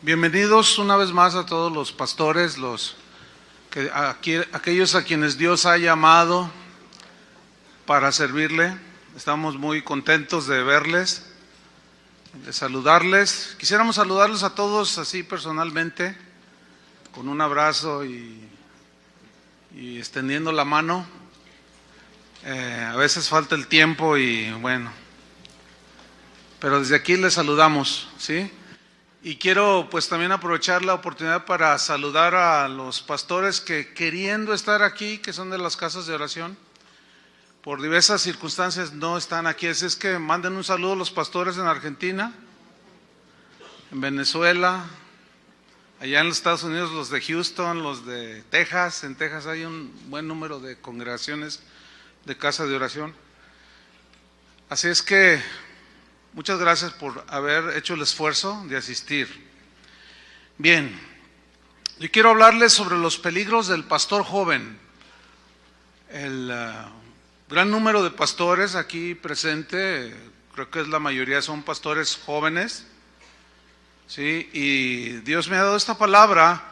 Bienvenidos una vez más a todos los pastores, aquellos a quienes Dios ha llamado para servirle. Estamos muy contentos de verles, de saludarles. Quisiéramos saludarlos a todos así personalmente, con un abrazo y extendiendo la mano. A veces falta el tiempo y bueno, pero desde aquí les saludamos, ¿sí? Y quiero pues también aprovechar la oportunidad para saludar a los pastores que queriendo estar aquí, que son de las casas de oración, por diversas circunstancias no están aquí. Así es que manden un saludo a los pastores en Argentina, en Venezuela, allá en los Estados Unidos, los de Houston, los de Texas. En Texas hay un buen número de congregaciones de casa de oración. Así es que muchas gracias por haber hecho el esfuerzo de asistir. Bien, yo quiero hablarles sobre los peligros del pastor joven. El gran número de pastores aquí presente, creo que es la mayoría, son pastores jóvenes, ¿sí? Y Dios me ha dado esta palabra,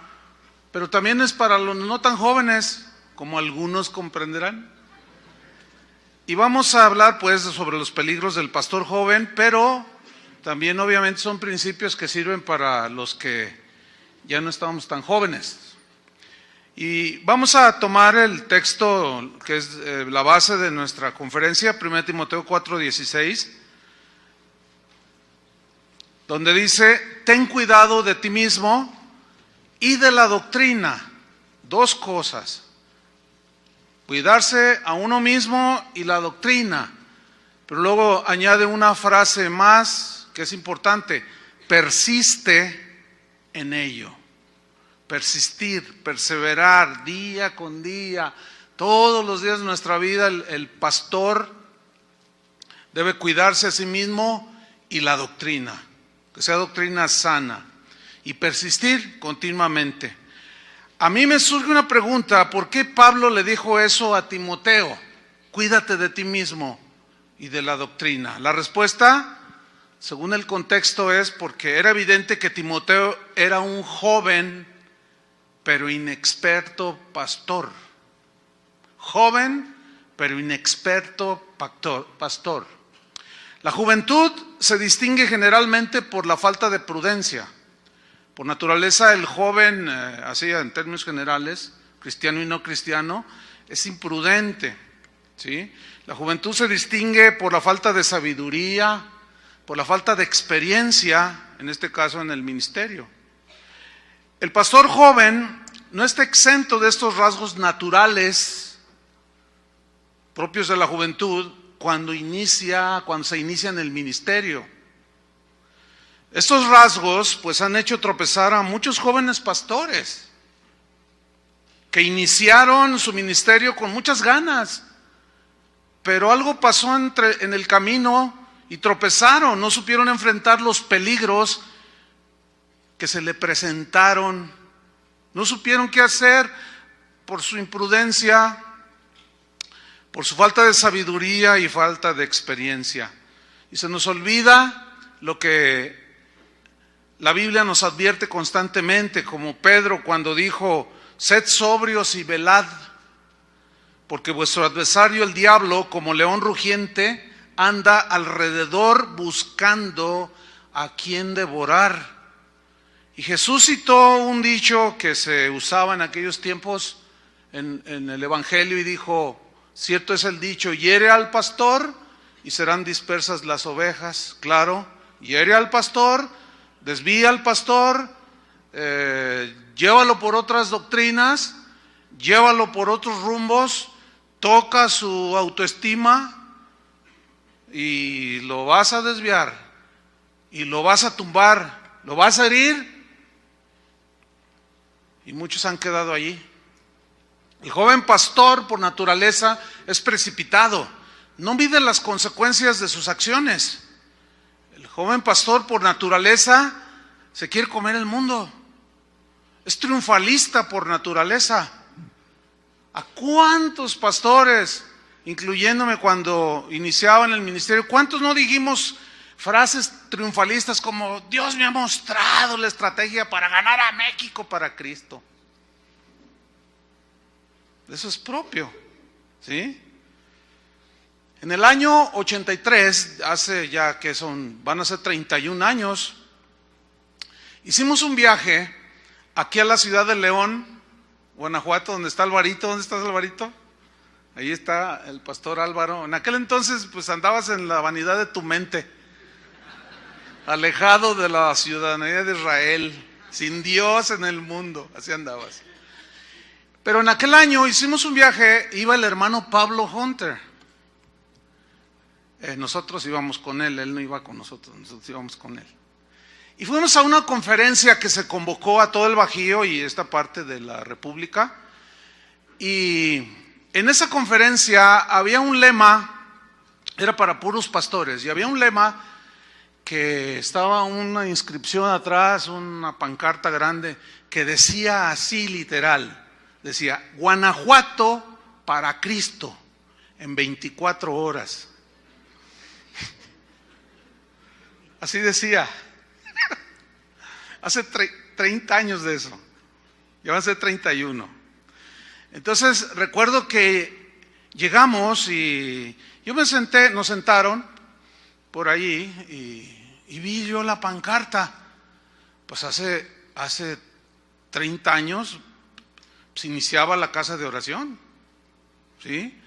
pero también es para los no tan jóvenes, como algunos comprenderán. Y vamos a hablar pues sobre los peligros del pastor joven, pero también obviamente son principios que sirven para los que ya no estamos tan jóvenes. Y vamos a tomar el texto que es la base de nuestra conferencia, 1 Timoteo 4:16, donde dice: ten cuidado de ti mismo y de la doctrina. Dos cosas: cuidarse a uno mismo y la doctrina. Pero luego añade una frase más que es importante: persiste en ello. Persistir, perseverar día con día, todos los días de nuestra vida. El pastor debe cuidarse a sí mismo y la doctrina, que sea doctrina sana, y persistir continuamente. A mí me surge una pregunta: ¿por qué Pablo le dijo eso a Timoteo? Cuídate de ti mismo y de la doctrina. La respuesta, según el contexto, es porque era evidente que Timoteo era un joven, pero inexperto pastor. Joven, pero inexperto pastor. La juventud se distingue generalmente por la falta de prudencia. Por naturaleza, el joven, así en términos generales, cristiano y no cristiano, es imprudente, ¿sí? La juventud se distingue por la falta de sabiduría, por la falta de experiencia, en este caso en el ministerio. El pastor joven no está exento de estos rasgos naturales propios de la juventud cuando se inicia en el ministerio. Estos rasgos pues han hecho tropezar a muchos jóvenes pastores que iniciaron su ministerio con muchas ganas, pero algo pasó en el camino y tropezaron, no supieron enfrentar los peligros que se le presentaron, no supieron qué hacer por su imprudencia, por su falta de sabiduría y falta de experiencia. Y se nos olvida lo que la Biblia nos advierte constantemente, como Pedro cuando dijo: sed sobrios y velad, porque vuestro adversario el diablo, como león rugiente, anda alrededor buscando a quien devorar. Y Jesús citó un dicho que se usaba en aquellos tiempos en el Evangelio y dijo: cierto es el dicho, hiere al pastor y serán dispersas las ovejas. Claro, hiere al pastor, desvía al pastor, llévalo por otras doctrinas, llévalo por otros rumbos, toca su autoestima y lo vas a desviar y lo vas a tumbar, lo vas a herir, y muchos han quedado allí. El joven pastor por naturaleza es precipitado, no mide las consecuencias de sus acciones. El joven pastor por naturaleza se quiere comer el mundo, es triunfalista por naturaleza. ¿A cuántos pastores, incluyéndome cuando iniciaba en el ministerio, cuántos no dijimos: frases triunfalistas como Dios me ha mostrado la estrategia para ganar a México para Cristo. Eso es propio, ¿sí? En el año 83, hace ya que van a ser 31 años, hicimos un viaje aquí a la ciudad de León, Guanajuato, donde está Alvarito. ¿Dónde estás, Alvarito? Ahí está el pastor Álvaro. En aquel entonces pues andabas en la vanidad de tu mente, alejado de la ciudadanía de Israel, sin Dios en el mundo, así andabas. Pero en aquel año hicimos un viaje, iba el hermano Pablo Hunter. Nosotros íbamos con él no iba con nosotros íbamos con él. Y fuimos a una conferencia que se convocó a todo el Bajío y esta parte de la República. Y en esa conferencia había un lema, era para puros pastores, y había un lema que estaba una inscripción atrás, una pancarta grande, que decía así literal, decía, Guanajuato para Cristo en 24 horas. Así decía. Hace 30 años de eso. Ya van a ser 31. Entonces recuerdo que llegamos y yo me senté, nos sentaron por allí y vi yo la pancarta. Pues hace 30 años se iniciaba la casa de oración. ¿Sí?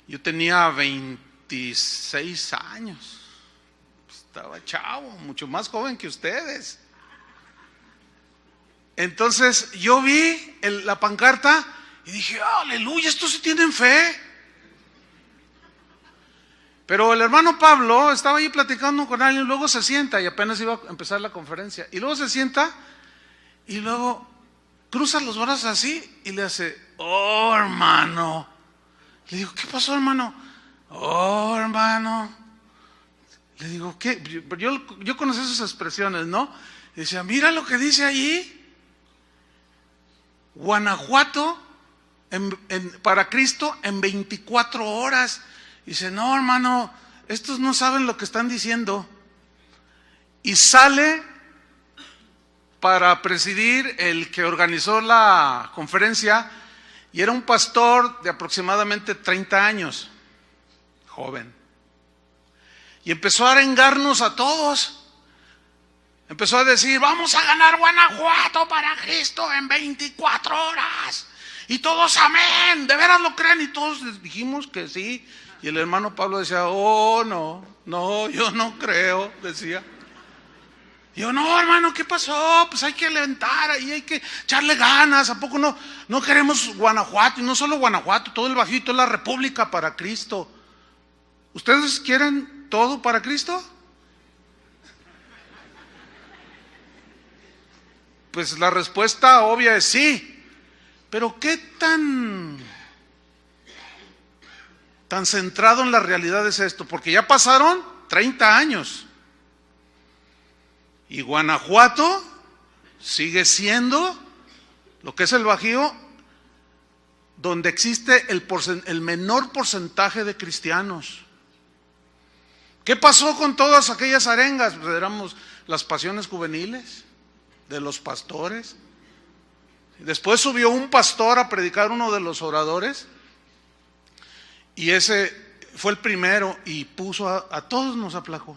Yo tenía 26 años. Estaba chavo, mucho más joven que ustedes. Entonces yo vi la pancarta y dije, aleluya, estos sí tienen fe. Pero el hermano Pablo estaba ahí platicando con alguien, luego se sienta y apenas iba a empezar la conferencia. Y luego se sienta y luego cruza los brazos así y le hace, oh hermano. Le digo, ¿qué pasó, hermano? Oh hermano. Le digo, ¿qué? Yo conocí esas expresiones, ¿no? Y decía, mira lo que dice allí. Guanajuato para Cristo en 24 horas. Y dice, no, hermano, estos no saben lo que están diciendo. Y sale para presidir el que organizó la conferencia, y era un pastor de aproximadamente 30 años, joven. Y empezó a arengarnos a todos. Empezó a decir, vamos a ganar Guanajuato para Cristo en 24 horas. Y todos, amén, ¿de veras lo creen? Y todos dijimos que sí. Y el hermano Pablo decía, oh, no, yo no creo, decía. Y yo, no, hermano, ¿qué pasó? Pues hay que alentar, ahí hay que echarle ganas. ¿A poco no queremos Guanajuato? Y no solo Guanajuato, todo el Bajío, toda la República para Cristo. ¿Ustedes quieren todo para Cristo? Pues la respuesta obvia es sí. Pero ¿qué tan centrado en la realidad es esto? Porque ya pasaron 30 años. Y Guanajuato sigue siendo lo que es el Bajío, donde existe el menor porcentaje de cristianos. ¿Qué pasó con todas aquellas arengas? Pues éramos las pasiones juveniles de los pastores. Después subió un pastor a predicar, uno de los oradores, y ese fue el primero y puso a todos, nos aplacó.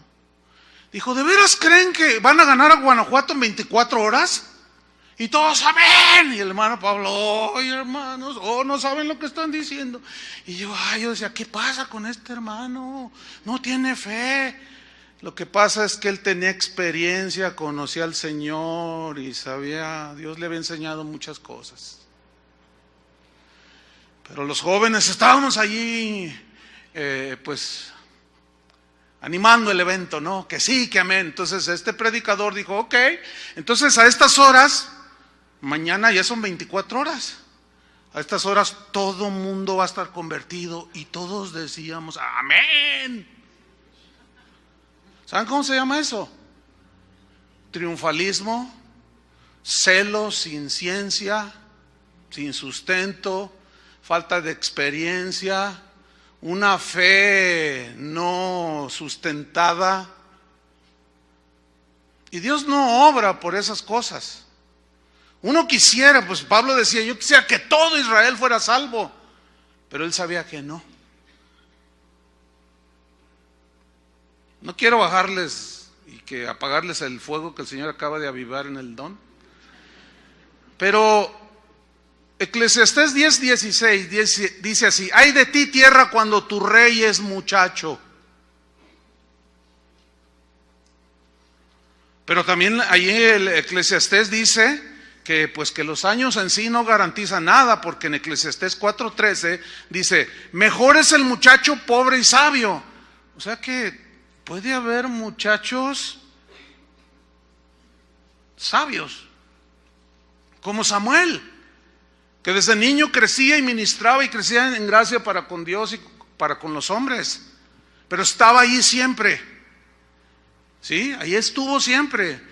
Dijo, ¿de veras creen que van a ganar a Guanajuato en 24 horas? Y todos, amén. Y el hermano Pablo, ay hermanos, no saben lo que están diciendo. Y yo decía, ¿qué pasa con este hermano? No tiene fe. Lo que pasa es que él tenía experiencia, conocía al Señor y sabía, Dios le había enseñado muchas cosas. Pero los jóvenes estábamos allí, pues, animando el evento, ¿no? Que sí, que amén. Entonces este predicador dijo, ok, entonces a estas horas, mañana ya son 24 horas. A estas horas todo mundo va a estar convertido, y todos decíamos, amén. ¿Saben cómo se llama eso? Triunfalismo, celo sin ciencia, sin sustento, falta de experiencia, una fe no sustentada. Y Dios no obra por esas cosas. Uno quisiera, pues Pablo decía, yo quisiera que todo Israel fuera salvo, pero él sabía que no. No quiero bajarles y que apagarles el fuego que el Señor acaba de avivar en el don. Pero Eclesiastés 10:16 dice así: ay de ti, tierra, cuando tu rey es muchacho. Pero también ahí el Eclesiastés dice que pues que los años en sí no garantizan nada, porque en Eclesiastés 4:13 dice: mejor es el muchacho pobre y sabio. O sea que puede haber muchachos sabios, como Samuel, que desde niño crecía y ministraba y crecía en gracia para con Dios y para con los hombres, pero estaba ahí siempre. Sí, ahí estuvo siempre.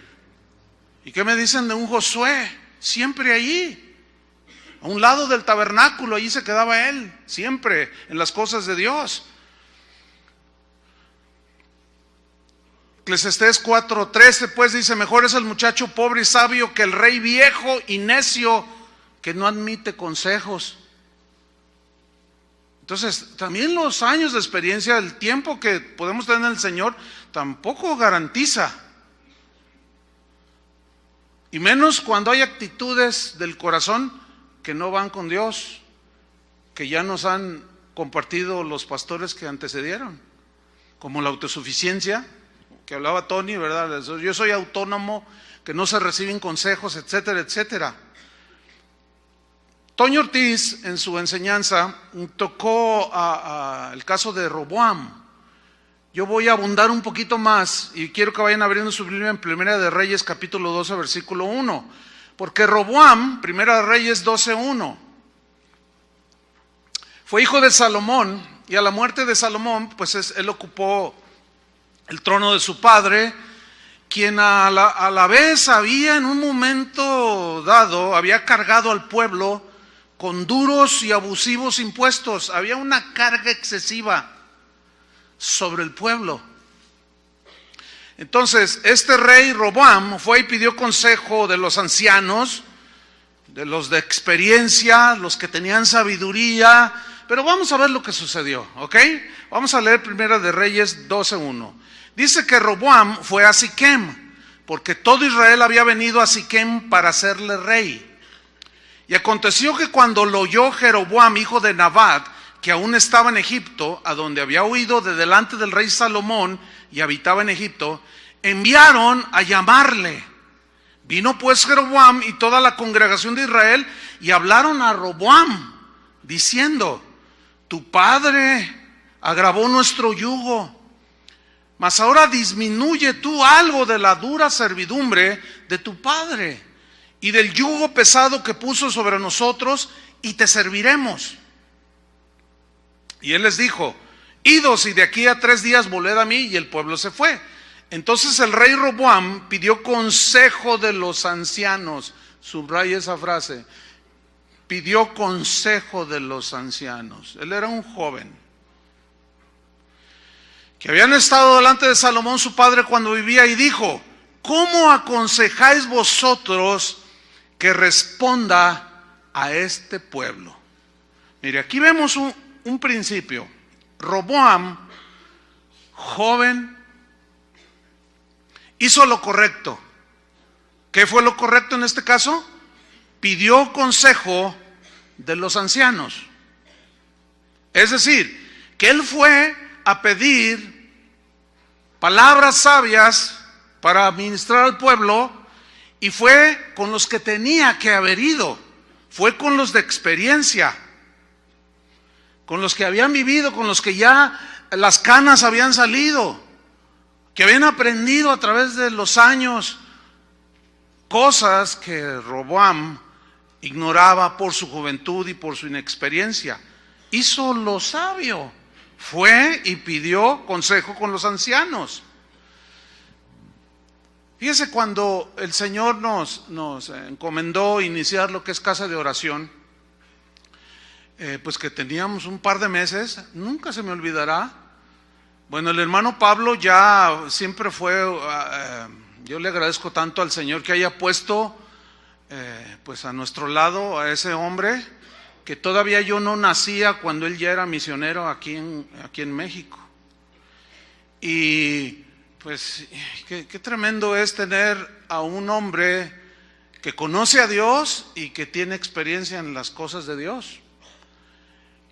¿Y qué me dicen de un Josué? Siempre allí, a un lado del tabernáculo, allí se quedaba él, siempre en las cosas de Dios. Eclesiastés 4:13 pues dice: mejor es el muchacho pobre y sabio que el rey viejo y necio que no admite consejos. Entonces, también los años de experiencia, el tiempo que podemos tener en el Señor, tampoco garantiza. Y menos cuando hay actitudes del corazón que no van con Dios, que ya nos han compartido los pastores que antecedieron, como la autosuficiencia, que hablaba Tony, ¿verdad? Yo soy autónomo, que no se reciben consejos, etcétera, etcétera. Toño Ortiz, en su enseñanza, tocó el caso de Roboam. Yo voy a abundar un poquito más y quiero que vayan abriendo su Biblia en Primera de Reyes, capítulo 12, versículo 1. Porque Roboam, Primera de Reyes 12:1, fue hijo de Salomón, y a la muerte de Salomón, pues él ocupó el trono de su padre, quien a la vez había en un momento dado, había cargado al pueblo con duros y abusivos impuestos. Había una carga excesiva sobre el pueblo. Entonces, este rey Roboam fue y pidió consejo de los ancianos, de los de experiencia, los que tenían sabiduría. Pero vamos a ver lo que sucedió, ¿ok? Vamos a leer Primera de Reyes 12:1. Dice que Roboam fue a Siquem, porque todo Israel había venido a Siquem para hacerle rey. Y aconteció que cuando lo oyó Jeroboam, hijo de Nabat, que aún estaba en Egipto, a donde había huido de delante del rey Salomón y habitaba en Egipto, enviaron a llamarle. Vino pues Jeroboam y toda la congregación de Israel y hablaron a Roboam, diciendo: tu padre agravó nuestro yugo, mas ahora disminuye tú algo de la dura servidumbre de tu padre y del yugo pesado que puso sobre nosotros, y te serviremos. Y él les dijo: idos, y de aquí a 3 días volved a mí. Y el pueblo se fue. Entonces el rey Roboam pidió consejo de los ancianos. Subraya esa frase: pidió consejo de los ancianos. Él era un joven, que habían estado delante de Salomón su padre cuando vivía, y dijo: ¿cómo aconsejáis vosotros que responda a este pueblo? Mire, aquí vemos un principio. Roboam, joven, hizo lo correcto. ¿Qué fue lo correcto en este caso? Pidió consejo de los ancianos. Es decir, que él fue a pedir palabras sabias para administrar al pueblo, y fue con los que tenía que haber ido. Fue con los de experiencia, con los que habían vivido, con los que ya las canas habían salido, que habían aprendido a través de los años cosas que Roboam ignoraba por su juventud y por su inexperiencia. Hizo lo sabio, fue y pidió consejo con los ancianos. Fíjese, cuando el Señor nos encomendó iniciar lo que es casa de oración, pues que teníamos un par de meses, nunca se me olvidará. Bueno, el hermano Pablo ya siempre fue, yo le agradezco tanto al Señor que haya puesto pues a nuestro lado a ese hombre que todavía yo no nacía cuando él ya era misionero aquí en México. Y pues qué tremendo es tener a un hombre que conoce a Dios y que tiene experiencia en las cosas de Dios.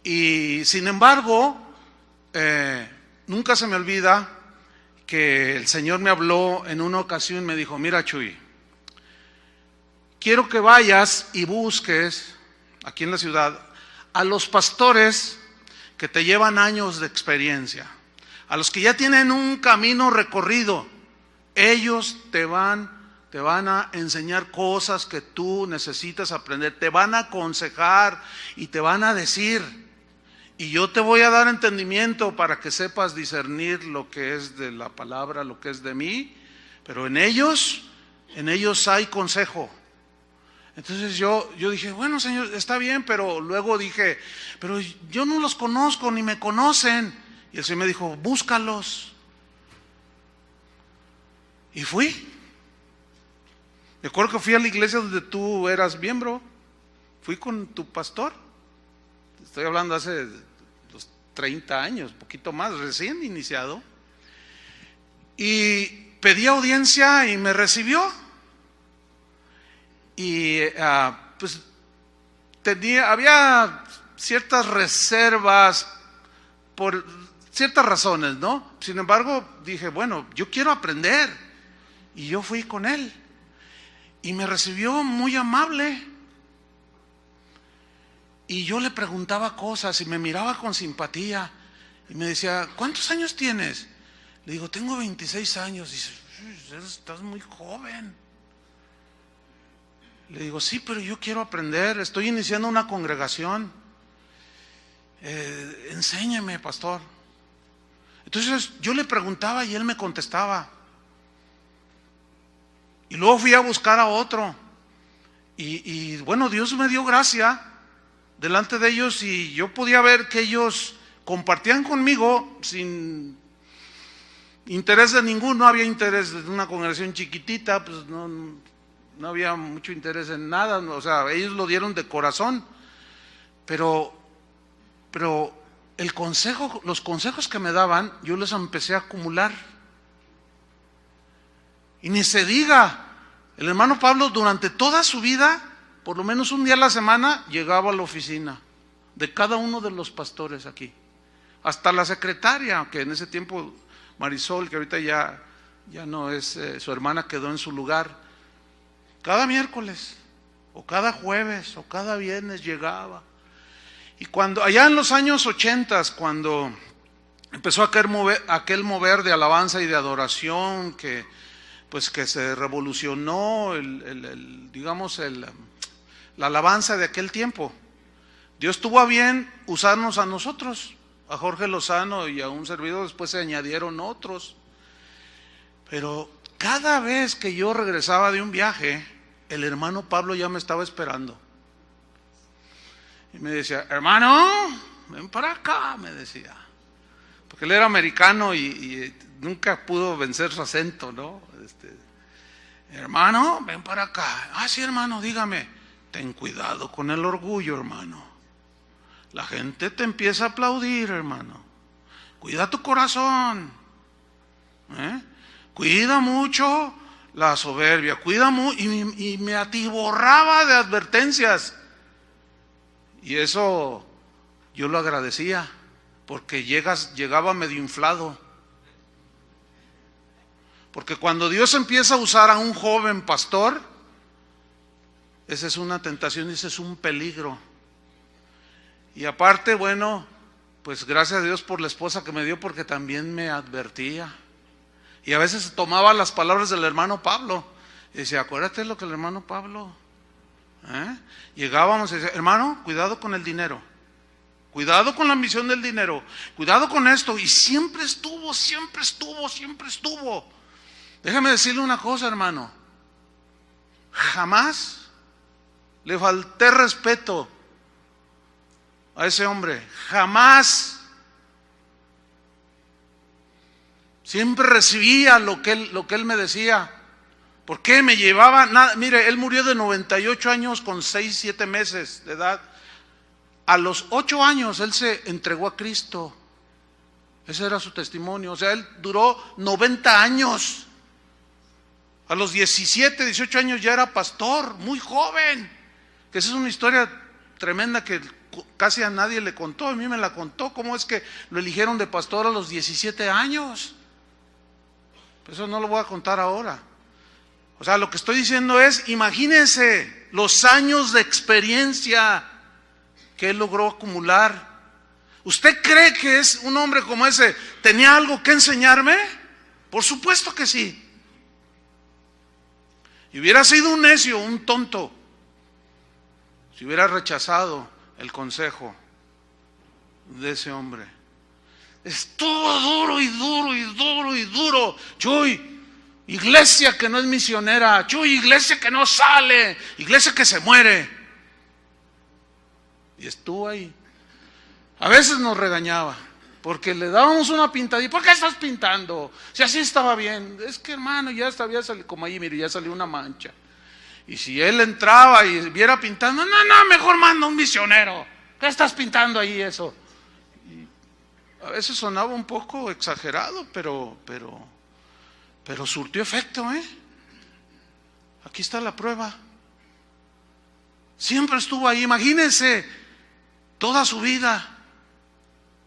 Y sin embargo, nunca se me olvida que el Señor me habló en una ocasión y me dijo: mira, Chuy, quiero que vayas y busques aquí en la ciudad a los pastores que te llevan años de experiencia, a los que ya tienen un camino recorrido. Ellos te van a enseñar cosas que tú necesitas aprender, te van a aconsejar y te van a decir, y yo te voy a dar entendimiento para que sepas discernir lo que es de la palabra, lo que es de mí, pero en ellos hay consejo. Entonces yo dije, bueno, Señor, está bien, pero luego dije, pero yo no los conozco ni me conocen. Y el Señor me dijo, búscalos. Y fui. Me acuerdo que fui a la iglesia donde tú eras miembro. Fui con tu pastor. Estoy hablando hace los 30 años, poquito más, recién iniciado. Y pedí audiencia y me recibió. Y pues había ciertas reservas por ciertas razones, ¿no? Sin embargo, dije, bueno, yo quiero aprender. Y yo fui con él. Y me recibió muy amable. Y yo le preguntaba cosas y me miraba con simpatía. Y me decía, ¿cuántos años tienes? Le digo, tengo 26 años. Dice, estás muy joven. Le digo, sí, pero yo quiero aprender. Estoy iniciando una congregación. Enséñeme, pastor. Entonces yo le preguntaba y él me contestaba. Y luego fui a buscar a otro. Y bueno, Dios me dio gracia delante de ellos y yo podía ver que ellos compartían conmigo sin interés de ninguno. No había interés de una congregación chiquitita, pues no había mucho interés en nada. O sea, ellos lo dieron de corazón. Pero los consejos que me daban, yo los empecé a acumular. Y ni se diga, el hermano Pablo durante toda su vida, por lo menos un día a la semana, llegaba a la oficina de cada uno de los pastores aquí. Hasta la secretaria, que en ese tiempo, Marisol, que ahorita ya no es, su hermana quedó en su lugar. Cada miércoles, o cada jueves, o cada viernes llegaba. Y cuando, allá en los años 80, cuando empezó aquel mover de alabanza y de adoración que se revolucionó la alabanza de aquel tiempo, Dios tuvo a bien usarnos a nosotros, a Jorge Lozano y a un servidor. Después se añadieron otros. Pero cada vez que yo regresaba de un viaje, el hermano Pablo ya me estaba esperando. Y me decía, hermano, ven para acá, me decía. Porque él era americano y nunca pudo vencer su acento, ¿no? Hermano, ven para acá. Ah, sí, hermano, dígame. Ten cuidado con el orgullo, hermano. La gente te empieza a aplaudir, hermano. Cuida tu corazón. Cuida mucho la soberbia. Cuida mucho. Y me atiborraba de advertencias. Y eso yo lo agradecía, porque llegaba medio inflado. Porque cuando Dios empieza a usar a un joven pastor, esa es una tentación, ese es un peligro. Y aparte, bueno, pues gracias a Dios por la esposa que me dio, porque también me advertía. Y a veces tomaba las palabras del hermano Pablo y decía, acuérdate lo que el hermano Pablo... Llegábamos y decía, hermano, cuidado con el dinero, cuidado con la ambición del dinero, cuidado con esto. Y siempre estuvo. Déjame decirle una cosa, hermano, jamás le falté respeto a ese hombre, jamás. Siempre recibía lo que él me decía. ¿Por qué me llevaba? Nada, mire, él murió de 98 años con 6, 7 meses de edad. A los 8 años él se entregó a Cristo. Ese era su testimonio. O sea, él duró 90 años. A los 17, 18 años ya era pastor, muy joven. Que esa es una historia tremenda que casi a nadie le contó. A mí me la contó. ¿Cómo es que lo eligieron de pastor a los 17 años? Eso no lo voy a contar ahora. O sea, lo que estoy diciendo es, imagínense los años de experiencia que él logró acumular. ¿Usted cree que es un hombre como ese tenía algo que enseñarme? Por supuesto que sí. Y hubiera sido un necio, un tonto, si hubiera rechazado el consejo de ese hombre. Estuvo duro y duro y duro y duro. Chuy, iglesia que no es misionera. Chuy, iglesia que no sale. Iglesia que se muere. Y estuvo ahí. A veces nos regañaba porque le dábamos una pintadita. ¿Por qué estás pintando? Si así estaba bien. Es que hermano, ya había salido, como ahí, mire, ya salió una mancha. Y si él entraba y viera pintando, no, mejor manda un misionero. ¿Qué estás pintando ahí eso? Y a veces sonaba un poco exagerado, pero surtió efecto, ¿eh? Aquí está la prueba. Siempre estuvo ahí, imagínense, toda su vida.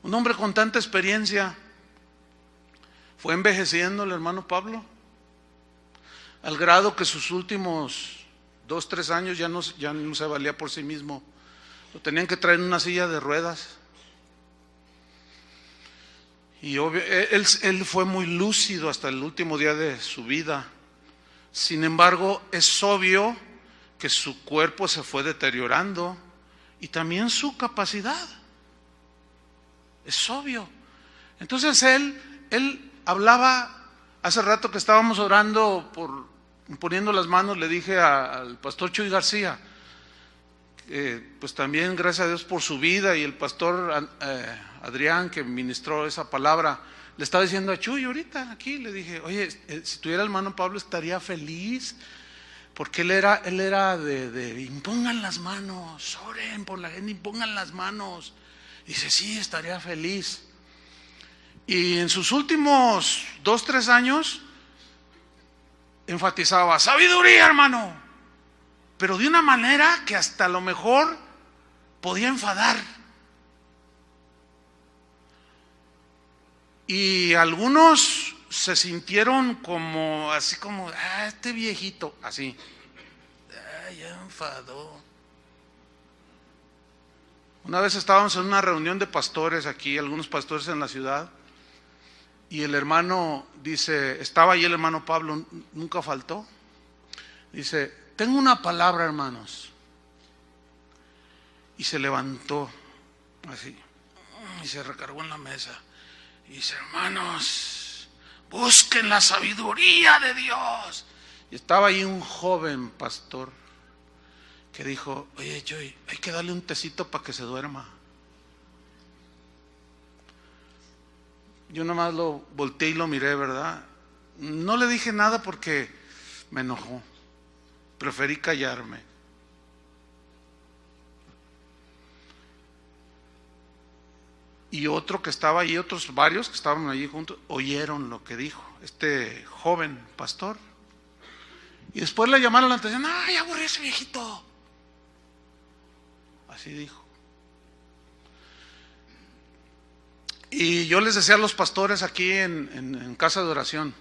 Un hombre con tanta experiencia. Fue envejeciendo el hermano Pablo, al grado que sus últimos 2, 3 años ya no se valía por sí mismo. Lo tenían que traer en una silla de ruedas. Y él fue muy lúcido hasta el último día de su vida. Sin embargo, es obvio que su cuerpo se fue deteriorando y también su capacidad. Es obvio. Entonces él hablaba, hace rato que estábamos orando, poniendo las manos, le dije al pastor Chuy García, pues también gracias a Dios por su vida, y el pastor Adrián que ministró esa palabra, le estaba diciendo a Chuy ahorita aquí, le dije, oye, si tuviera el hermano Pablo estaría feliz, porque él era de impongan las manos, oren por la gente, impongan las manos. Dice, sí, estaría feliz. Y en sus últimos 2, 3 años enfatizaba, sabiduría, hermano, pero de una manera que hasta a lo mejor podía enfadar. Y algunos se sintieron como, así como, este viejito, así, ya enfadó. Una vez estábamos en una reunión de pastores aquí, algunos pastores en la ciudad, y el hermano dice, estaba ahí el hermano Pablo, nunca faltó, dice, tengo una palabra, hermanos. Y se levantó así y se recargó en la mesa y dice, hermanos, busquen la sabiduría de Dios. Y estaba ahí un joven pastor que dijo, oye Joy, hay que darle un tecito para que se duerma. Yo nomás lo volteé y lo miré, ¿verdad? No le dije nada porque me enojó. Preferí callarme. Y otro que estaba ahí, otros varios que estaban allí juntos, oyeron lo que dijo este joven pastor. Y después le llamaron la atención, ¡ay, aburrí ese viejito! Así dijo. Y yo les decía a los pastores aquí en casa de oración,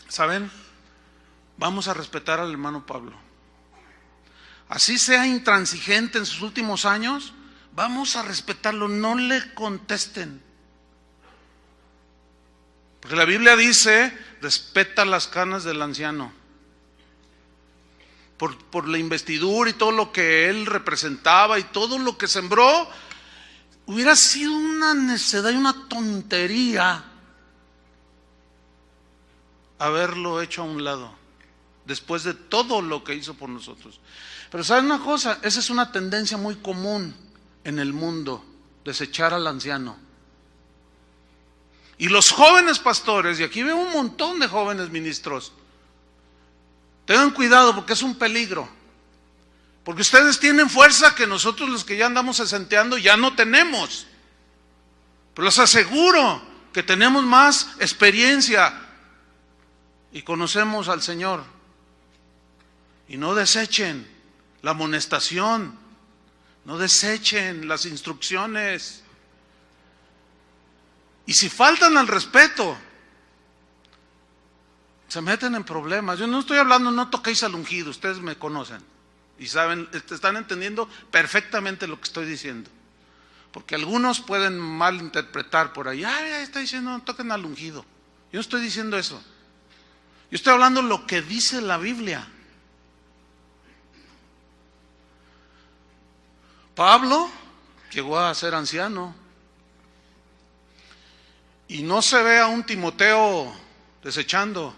¿saben? Vamos a respetar al hermano Pablo. Así sea intransigente en sus últimos años, vamos a respetarlo, no le contesten. Porque la Biblia dice, respeta las canas del anciano. Por la investidura y todo lo que él representaba y todo lo que sembró, hubiera sido una necedad y una tontería haberlo hecho a un lado, después de todo lo que hizo por nosotros. Pero ¿saben una cosa? Esa es una tendencia muy común en el mundo, desechar al anciano. Y los jóvenes pastores, y aquí veo un montón de jóvenes ministros, Tengan cuidado porque es un peligro. Porque ustedes tienen fuerza que nosotros los que ya andamos sesenteando ya no tenemos. Pero les aseguro que tenemos más experiencia y conocemos al Señor. Y no desechen la amonestación, no desechen las instrucciones. Y si faltan al respeto, se meten en problemas. Yo no estoy hablando, no toquéis al ungido, ustedes me conocen y saben, están entendiendo perfectamente lo que estoy diciendo. Porque algunos pueden malinterpretar por ahí, está diciendo no toquen al ungido. Yo no estoy diciendo eso. Yo estoy hablando lo que dice la Biblia. Pablo llegó a ser anciano y no se ve a un Timoteo desechando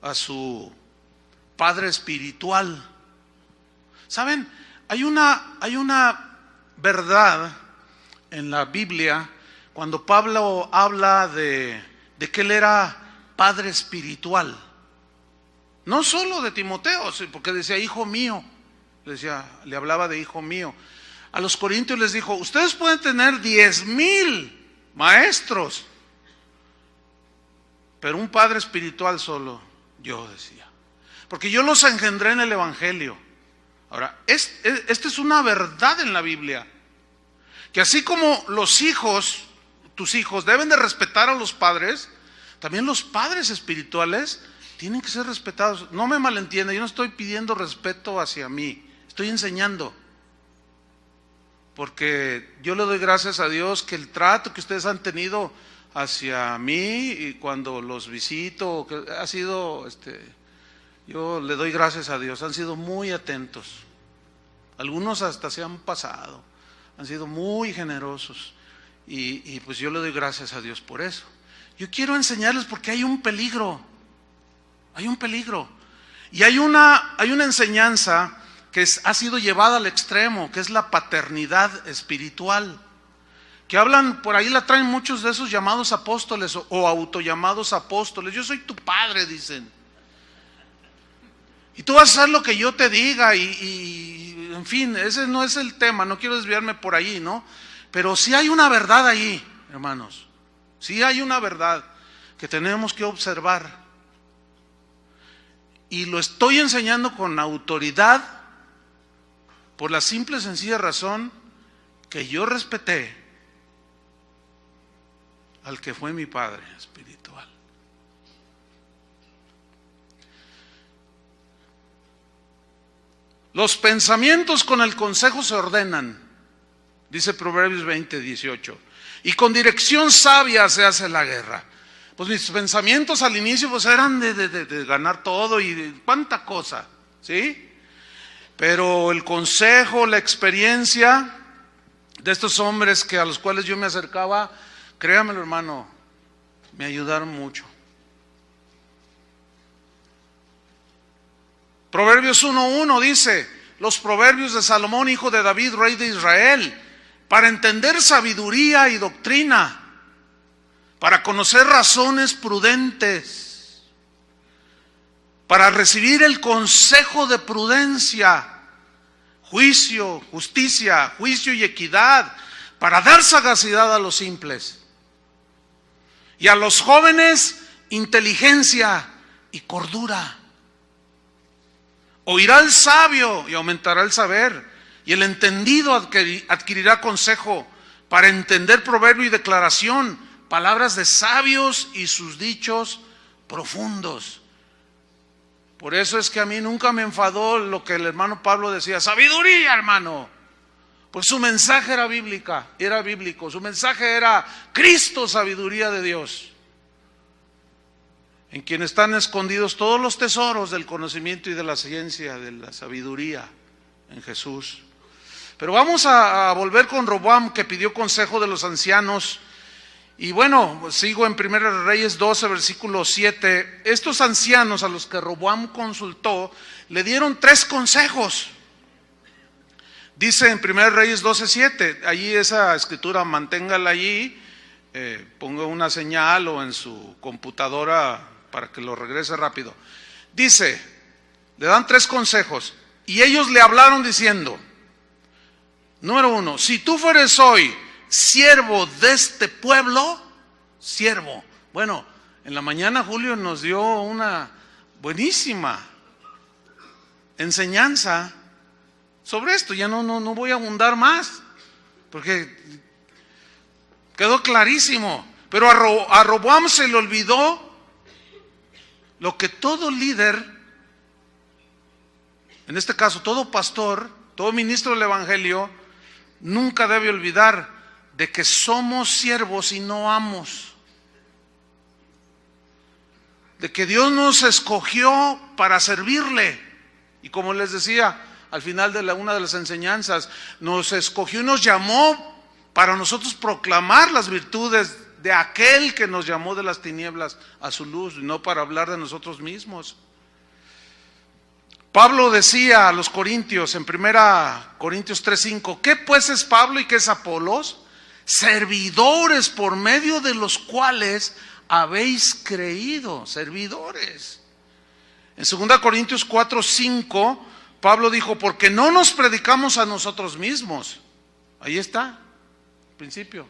a su padre espiritual. ¿Saben? Hay una verdad en la Biblia cuando Pablo habla de que él era padre espiritual. No solo de Timoteo, porque decía hijo mío, le hablaba de hijo mío. A los corintios les dijo, ustedes pueden tener 10,000 maestros, pero un padre espiritual solo yo, decía, porque yo los engendré en el Evangelio. Ahora, esta es una verdad en la Biblia, que así como los hijos, tus hijos deben de respetar a los padres, también los padres espirituales tienen que ser respetados. No me malentienda, yo no estoy pidiendo respeto hacia mí, estoy enseñando. Porque yo le doy gracias a Dios que el trato que ustedes han tenido hacia mí y cuando los visito, que ha sido, yo le doy gracias a Dios, han sido muy atentos. Algunos hasta se han pasado, han sido muy generosos y pues yo le doy gracias a Dios por eso. Yo quiero enseñarles porque hay un peligro, y hay una enseñanza que ha sido llevada al extremo, que es la paternidad espiritual, que hablan, por ahí la traen muchos de esos llamados apóstoles o autollamados apóstoles. Yo soy tu padre, dicen, y tú vas a hacer lo que yo te diga y en fin, ese no es el tema, no quiero desviarme por ahí, ¿no? Pero sí hay una verdad ahí, hermanos, sí hay una verdad que tenemos que observar, y lo estoy enseñando con autoridad por la simple y sencilla razón que yo respeté al que fue mi padre espiritual. Los pensamientos con el consejo se ordenan, dice Proverbios 20:18, y con dirección sabia se hace la guerra. Pues mis pensamientos al inicio pues eran de ganar todo y de cuánta cosa, ¿sí? Pero el consejo, la experiencia de estos hombres a los cuales yo me acercaba, créamelo, hermano, me ayudaron mucho. Proverbios 1:1 dice, los proverbios de Salomón, hijo de David, rey de Israel, para entender sabiduría y doctrina, para conocer razones prudentes, para recibir el consejo de prudencia, juicio, justicia, juicio y equidad, para dar sagacidad a los simples, y a los jóvenes inteligencia y cordura. Oirá el sabio y aumentará el saber, y el entendido adquirirá consejo, para entender proverbio y declaración, palabras de sabios y sus dichos profundos. Por eso es que a mí nunca me enfadó lo que el hermano Pablo decía, sabiduría, hermano. Pues su mensaje era bíblico, su mensaje era Cristo, sabiduría de Dios, en quien están escondidos todos los tesoros del conocimiento y de la ciencia, de la sabiduría, en Jesús. Pero vamos a volver con Roboam, que pidió consejo de los ancianos. Y bueno, sigo en 1 Reyes 12, versículo 7. Estos ancianos a los que Roboam consultó, le dieron 3 consejos. Dice en 1 Reyes 12, 7, allí esa escritura manténgala allí, ponga una señal o en su computadora para que lo regrese rápido. Dice, le dan 3 consejos. Y ellos le hablaron diciendo, número 1, si tú fueres hoy siervo de este pueblo, siervo. Bueno, en la mañana Julio nos dio una buenísima enseñanza sobre esto. Ya no voy a abundar más, porque quedó clarísimo. Pero a Roboam se le olvidó lo que todo líder, en este caso todo pastor, todo ministro del evangelio, nunca debe olvidar, de que somos siervos y no amos. De que Dios nos escogió para servirle. Y como les decía al final de una de las enseñanzas, nos escogió y nos llamó para nosotros proclamar las virtudes de aquel que nos llamó de las tinieblas a su luz, y no para hablar de nosotros mismos. Pablo decía a los corintios en 1 Corintios 3:5, ¿qué pues es Pablo y qué es Apolos? Servidores por medio de los cuales habéis creído, servidores. En 2 Corintios 4:5, Pablo dijo, porque no nos predicamos a nosotros mismos, ahí está, principio,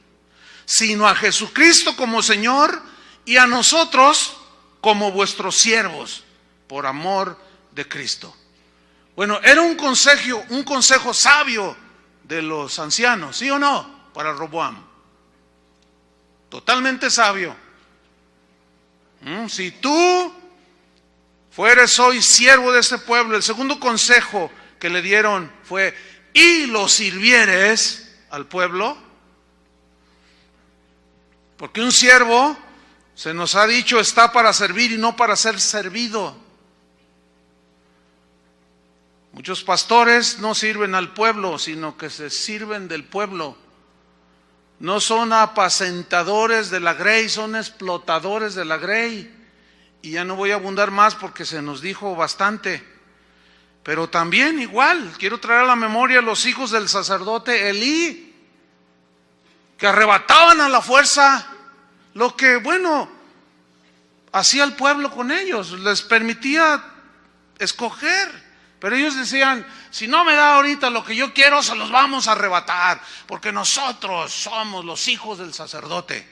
sino a Jesucristo como Señor y a nosotros como vuestros siervos, por amor de Cristo. Bueno, era un consejo sabio de los ancianos, ¿sí o no? Para Roboam. Totalmente sabio. Si tú fueres hoy siervo de este pueblo, el segundo consejo que le dieron fue, y lo sirvieres al pueblo, porque un siervo, se nos ha dicho, está para servir y no para ser servido. Muchos pastores no sirven al pueblo, sino que se sirven del pueblo. No son apacentadores de la grey, son explotadores de la grey. Y ya no voy a abundar más porque se nos dijo bastante. Pero también igual, quiero traer a la memoria a los hijos del sacerdote Elí, que arrebataban a la fuerza lo que, hacía el pueblo con ellos, les permitía escoger. Pero ellos decían, si no me da ahorita lo que yo quiero, se los vamos a arrebatar, porque nosotros somos los hijos del sacerdote.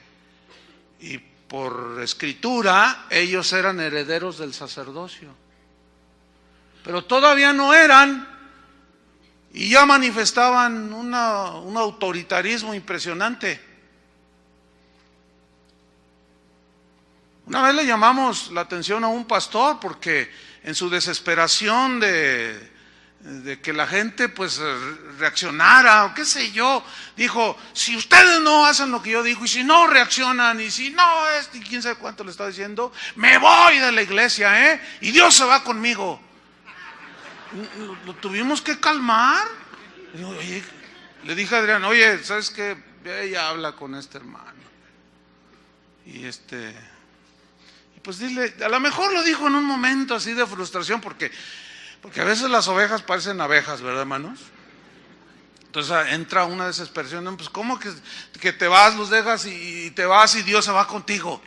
Y por escritura, ellos eran herederos del sacerdocio. Pero todavía no eran, y ya manifestaban un autoritarismo impresionante. Una vez le llamamos la atención a un pastor porque en su desesperación de que la gente pues reaccionara o qué sé yo, dijo, si ustedes no hacen lo que yo digo y si no reaccionan y si no y quién sabe cuánto le está diciendo, me voy de la iglesia, y Dios se va conmigo. Lo tuvimos que calmar. Le dije a Adrián, oye, ¿sabes qué? Ella habla con este hermano. Y pues dile, a lo mejor lo dijo en un momento así de frustración, porque a veces las ovejas parecen abejas, ¿verdad, hermanos? Entonces entra una desesperación, pues ¿cómo que te vas, los dejas y te vas y Dios se va contigo?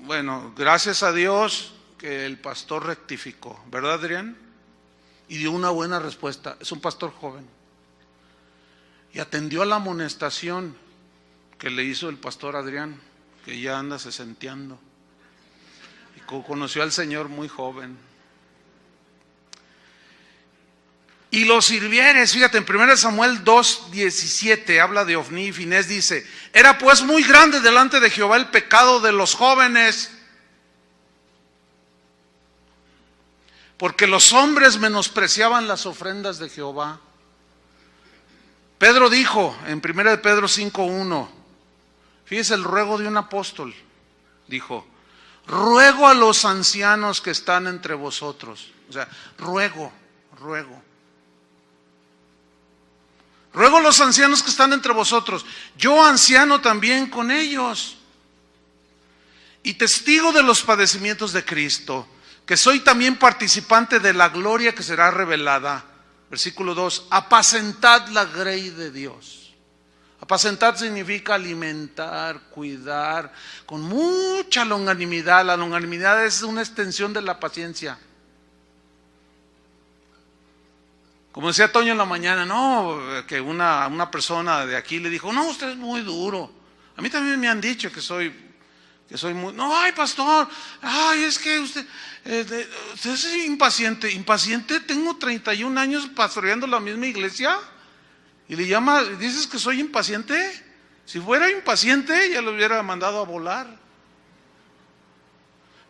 Bueno, gracias a Dios que el pastor rectificó, ¿verdad, Adrián? Y dio una buena respuesta. Es un pastor joven. Y atendió a la amonestación que le hizo el pastor Adrián, que ya anda sesenteando. Y conoció al Señor muy joven. Y los sirvieres, fíjate, en 1 Samuel 2:17 habla de Ofní y Finés, dice, era pues muy grande delante de Jehová el pecado de los jóvenes, porque los hombres menospreciaban las ofrendas de Jehová. Pedro dijo en 1 de Pedro 5:1, fíjese el ruego de un apóstol, dijo, ruego a los ancianos que están entre vosotros, o sea, ruego a los ancianos que están entre vosotros, yo anciano también con ellos, y testigo de los padecimientos de Cristo, que soy también participante de la gloria que será revelada. Versículo 2, apacentad la grey de Dios. Apacentar significa alimentar, cuidar, con mucha longanimidad. La longanimidad es una extensión de la paciencia. Como decía Toño en la mañana, no, que una persona de aquí le dijo, no, usted es muy duro. A mí también me han dicho que soy muy, no, ay pastor, ay es que usted es impaciente. Impaciente, tengo 31 años pastoreando la misma iglesia y dices que soy impaciente. Si fuera impaciente ya lo hubiera mandado a volar.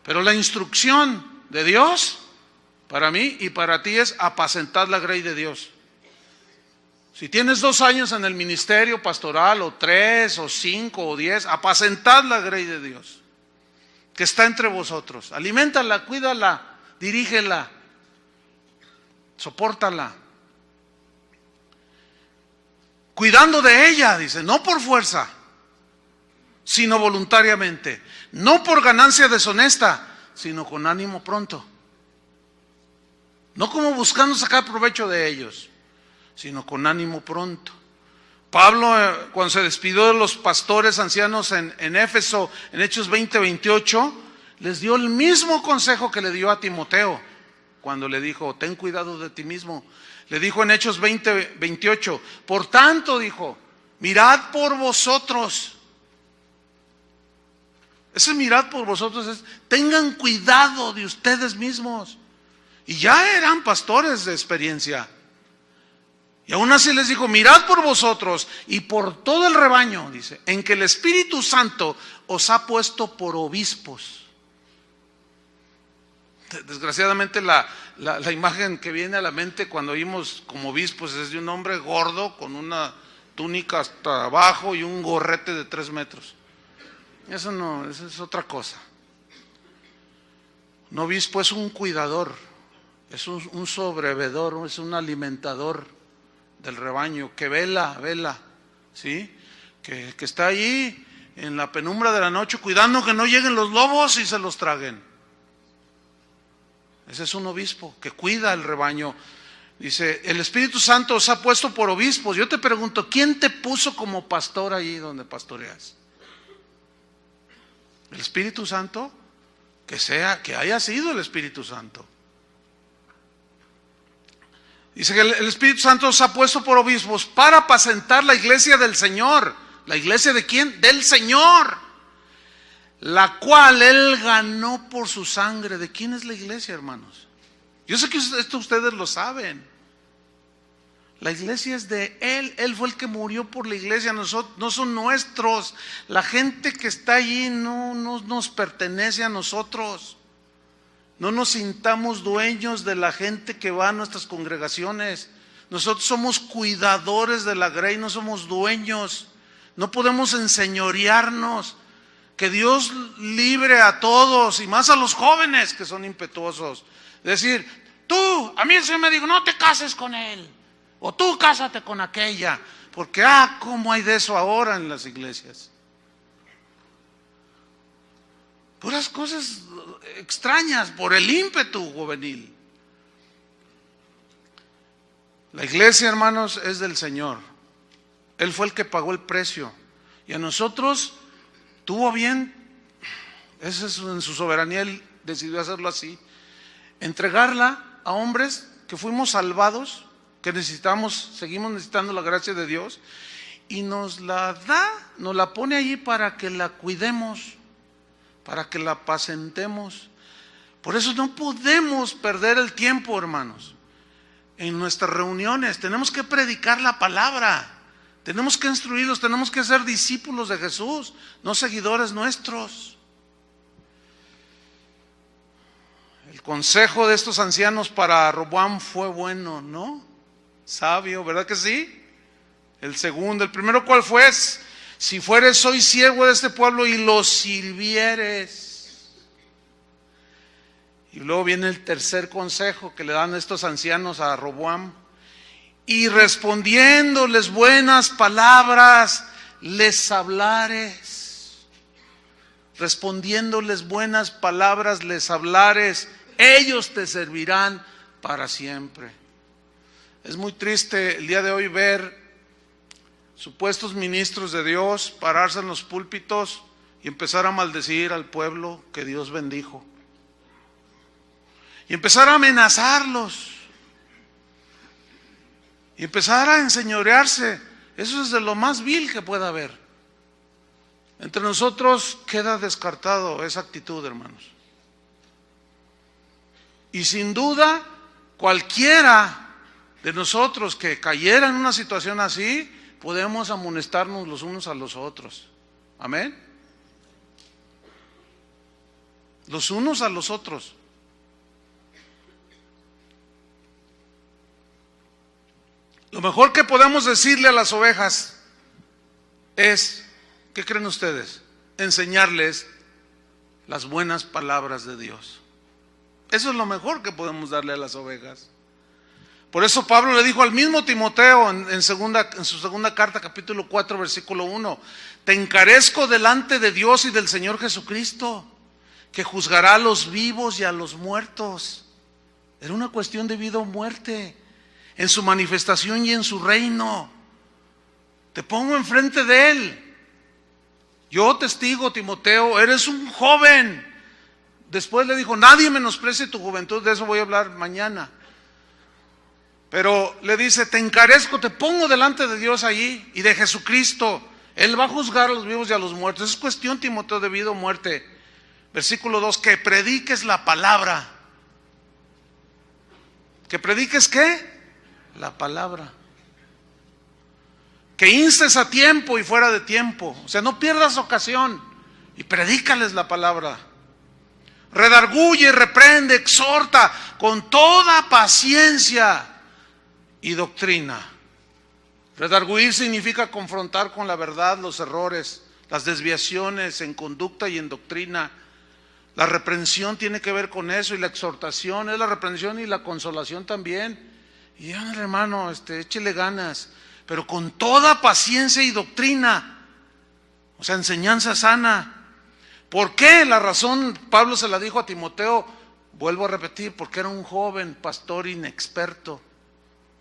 Pero la instrucción de Dios para mí y para ti es apacentar la grey de Dios. Si tienes 2 años en el ministerio pastoral, o 3, o 5, o 10, apacentad la grey de Dios, que está entre vosotros. Aliméntala, cuídala, dirígela, sopórtala. Cuidando de ella, dice, no por fuerza, sino voluntariamente. No por ganancia deshonesta, sino con ánimo pronto. No como buscando sacar provecho de ellos, sino con ánimo pronto. Pablo, cuando se despidió de los pastores ancianos en Éfeso, en Hechos 20:28, les dio el mismo consejo que le dio a Timoteo, cuando le dijo, ten cuidado de ti mismo. Le dijo en Hechos 20:28, por tanto, dijo, mirad por vosotros. Ese mirad por vosotros es, tengan cuidado de ustedes mismos. Y ya eran pastores de experiencia. Y aún así les dijo, mirad por vosotros y por todo el rebaño, dice, en que el Espíritu Santo os ha puesto por obispos. Desgraciadamente la imagen que viene a la mente cuando oímos como obispos es de un hombre gordo con una túnica hasta abajo y un gorrete de 3 metros. Eso no, eso es otra cosa. Un obispo es un cuidador, es un sobrevedor, es un alimentador del rebaño, que vela, ¿sí? Que está allí en la penumbra de la noche cuidando que no lleguen los lobos y se los traguen. Ese es un obispo que cuida el rebaño. Dice, el Espíritu Santo os ha puesto por obispos. Yo te pregunto, ¿quién te puso como pastor allí donde pastoreas? ¿El Espíritu Santo? Que haya sido el Espíritu Santo. Dice que el Espíritu Santo os ha puesto por obispos para apacentar la iglesia del Señor. ¿La iglesia de quién? Del Señor. La cual Él ganó por su sangre. ¿De quién es la iglesia, hermanos? Yo sé que esto ustedes lo saben. La iglesia es de Él. Él fue el que murió por la iglesia. Nosotros, no son nuestros. La gente que está allí no nos pertenece a nosotros. No nos sintamos dueños de la gente que va a nuestras congregaciones. Nosotros somos cuidadores de la grey, no somos dueños. No podemos enseñorearnos. Que Dios libre a todos y más a los jóvenes que son impetuosos. Decir, tú, a mí el Señor me dijo, no te cases con él. O tú cásate con aquella. Porque, ¿cómo hay de eso ahora en las iglesias? Puras cosas extrañas por el ímpetu juvenil. La iglesia, hermanos, es del Señor. Él fue el que pagó el precio. Y a nosotros tuvo bien, eso es en su soberanía, Él decidió hacerlo así, entregarla a hombres que fuimos salvados, que seguimos necesitando la gracia de Dios, y nos la da, nos la pone allí para que la cuidemos, para que la apacentemos. Por eso no podemos perder el tiempo, hermanos. En nuestras reuniones tenemos que predicar la palabra, tenemos que instruirlos, tenemos que ser discípulos de Jesús, no seguidores nuestros. El consejo de estos ancianos para Roboam fue bueno, ¿no? Sabio, ¿verdad que sí? El primero, ¿cuál fue? Si fueres hoy siervo de este pueblo y los sirvieres. Y luego viene el tercer consejo que le dan estos ancianos a Roboam. Y respondiéndoles buenas palabras, les hablares. Respondiéndoles buenas palabras, les hablares, ellos te servirán para siempre. Es muy triste el día de hoy ver supuestos ministros de Dios pararse en los púlpitos y empezar a maldecir al pueblo que Dios bendijo. Y empezar a amenazarlos. Y empezar a enseñorearse. Eso es de lo más vil que pueda haber. Entre nosotros queda descartado esa actitud, hermanos. Y sin duda, cualquiera de nosotros que cayera en una situación así, podemos amonestarnos los unos a los otros. Amén. Los unos a los otros. Lo mejor que podemos decirle a las ovejas es, ¿qué creen ustedes? Enseñarles las buenas palabras de Dios. Eso es lo mejor que podemos darle a las ovejas. Por eso Pablo le dijo al mismo Timoteo en su segunda carta, capítulo 4, versículo 1, te encarezco delante de Dios y del Señor Jesucristo, que juzgará a los vivos y a los muertos. Era una cuestión de vida o muerte, en su manifestación y en su reino. Te pongo enfrente de Él. Yo testigo, Timoteo, eres un joven. Después le dijo, nadie menosprecie tu juventud, de eso voy a hablar mañana. Pero le dice, te encarezco, te pongo delante de Dios allí y de Jesucristo. Él va a juzgar a los vivos y a los muertos. Es cuestión, Timoteo, de vida o muerte. Versículo 2, que prediques la palabra. ¿Que prediques qué? La palabra. Que instes a tiempo y fuera de tiempo. O sea, no pierdas ocasión y predícales la palabra. Redarguye, reprende, exhorta con toda paciencia y doctrina. Redarguir significa confrontar con la verdad los errores, las desviaciones en conducta y en doctrina. La reprensión tiene que ver con eso, y la exhortación es la reprensión y la consolación también. Y hermano, échele ganas, pero con toda paciencia y doctrina, o sea, enseñanza sana. ¿Por qué? La razón Pablo se la dijo a Timoteo, vuelvo a repetir, porque era un joven pastor inexperto.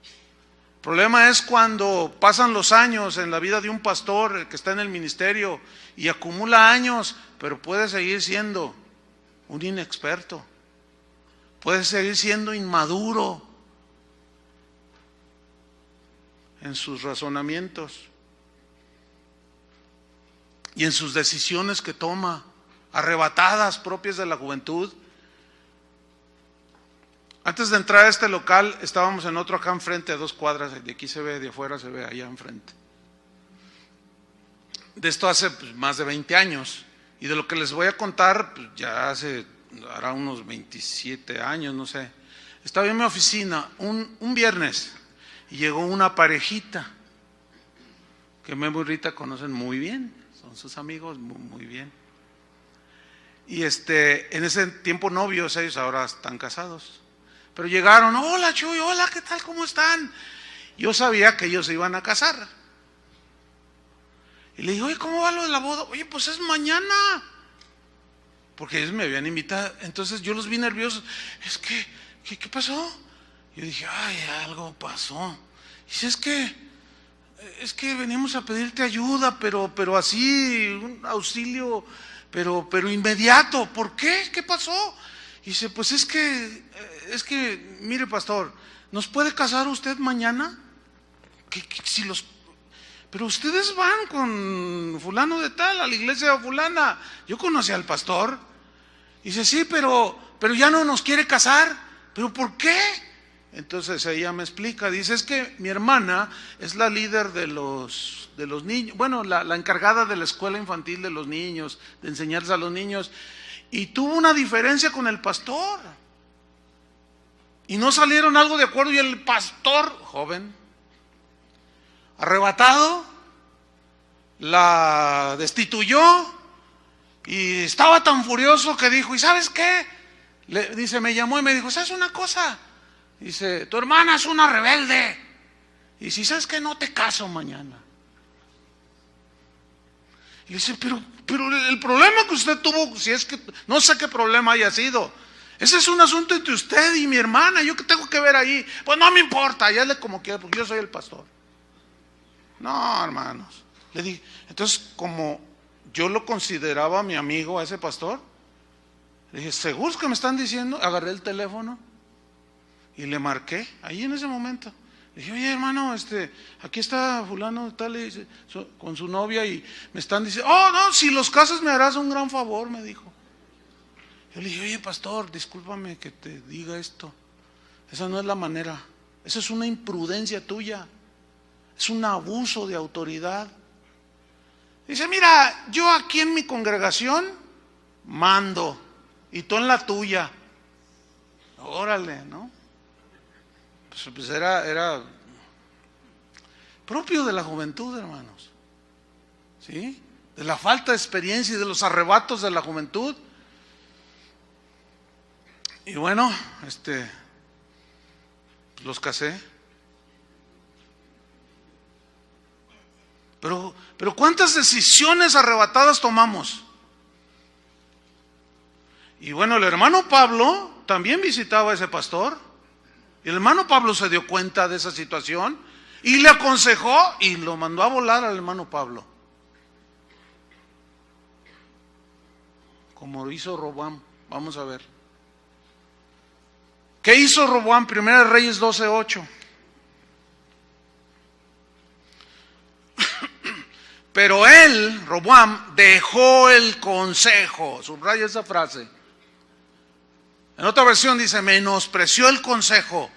El problema es cuando pasan los años en la vida de un pastor, el que está en el ministerio, y acumula años, pero puede seguir siendo un inexperto, puede seguir siendo inmaduro en sus razonamientos y en sus decisiones que toma, arrebatadas, propias de la juventud. Antes de entrar a este local, estábamos en otro acá enfrente, a 2 cuadras, de aquí se ve, de afuera se ve allá enfrente. De esto hace más de 20 años, y de lo que les voy a contar, ya hará unos 27 años, no sé. Estaba en mi oficina un viernes, y llegó una parejita, que Memo y Rita conocen muy bien, son sus amigos muy bien. Y en ese tiempo novios, ellos ahora están casados. Pero llegaron, hola Chuy, hola, ¿qué tal? ¿Cómo están? Yo sabía que ellos se iban a casar. Y le digo, oye, ¿cómo va lo de la boda? Oye, pues es mañana. Porque ellos me habían invitado. Entonces yo los vi nerviosos. Es que, ¿qué pasó? Yo dije, ay, algo pasó. Y dice, es que venimos a pedirte ayuda, pero así, un auxilio, pero inmediato. ¿Por qué? ¿Qué pasó? Y dice, pues es que, mire pastor, ¿nos puede casar usted mañana? Pero ustedes van con fulano de tal, a la iglesia de fulana. Yo conocí al pastor. Y dice, sí, pero ya no nos quiere casar. ¿Pero por qué? Entonces ella me explica, dice, es que mi hermana es la líder de los niños, bueno, la encargada de la escuela infantil de los niños, de enseñarles a los niños, y tuvo una diferencia con el pastor, y no salieron algo de acuerdo, y el pastor, joven, arrebatado, la destituyó, y estaba tan furioso que dijo, ¿y sabes qué? Dice, me llamó y me dijo, ¿sabes una cosa? Dice, tu hermana es una rebelde. Y si sabes que no te caso mañana. Y dice, pero el problema que usted tuvo, si es que, no sé qué problema haya sido. Ese es un asunto entre usted y mi hermana. ¿Yo qué tengo que ver ahí? Pues no me importa, ya le como quiera, porque yo soy el pastor. No, hermanos. Le dije, entonces, como yo lo consideraba mi amigo a ese pastor, le dije, ¿seguros que me están diciendo? Agarré el teléfono y le marqué ahí en ese momento. Le dije, oye, hermano, aquí está fulano tal, con su novia, y me están diciendo, oh, no, si los casas me harás un gran favor, me dijo. Yo le dije, oye, pastor, discúlpame que te diga esto. Esa no es la manera. Esa es una imprudencia tuya. Es un abuso de autoridad. Dice, mira, yo aquí en mi congregación mando, y tú en la tuya. Órale, ¿no? Pues era propio de la juventud, hermanos. ¿Sí? De la falta de experiencia y de los arrebatos de la juventud. Y bueno, los casé. Pero ¿cuántas decisiones arrebatadas tomamos? Y bueno, el hermano Pablo también visitaba a ese pastor. Y el hermano Pablo se dio cuenta de esa situación y le aconsejó y lo mandó a volar al hermano Pablo. Como hizo Roboam. Vamos a ver. ¿Qué hizo Roboam? 1 Reyes 12:8. Pero él, Roboam, dejó el consejo. Subraya esa frase. En otra versión dice, menospreció el consejo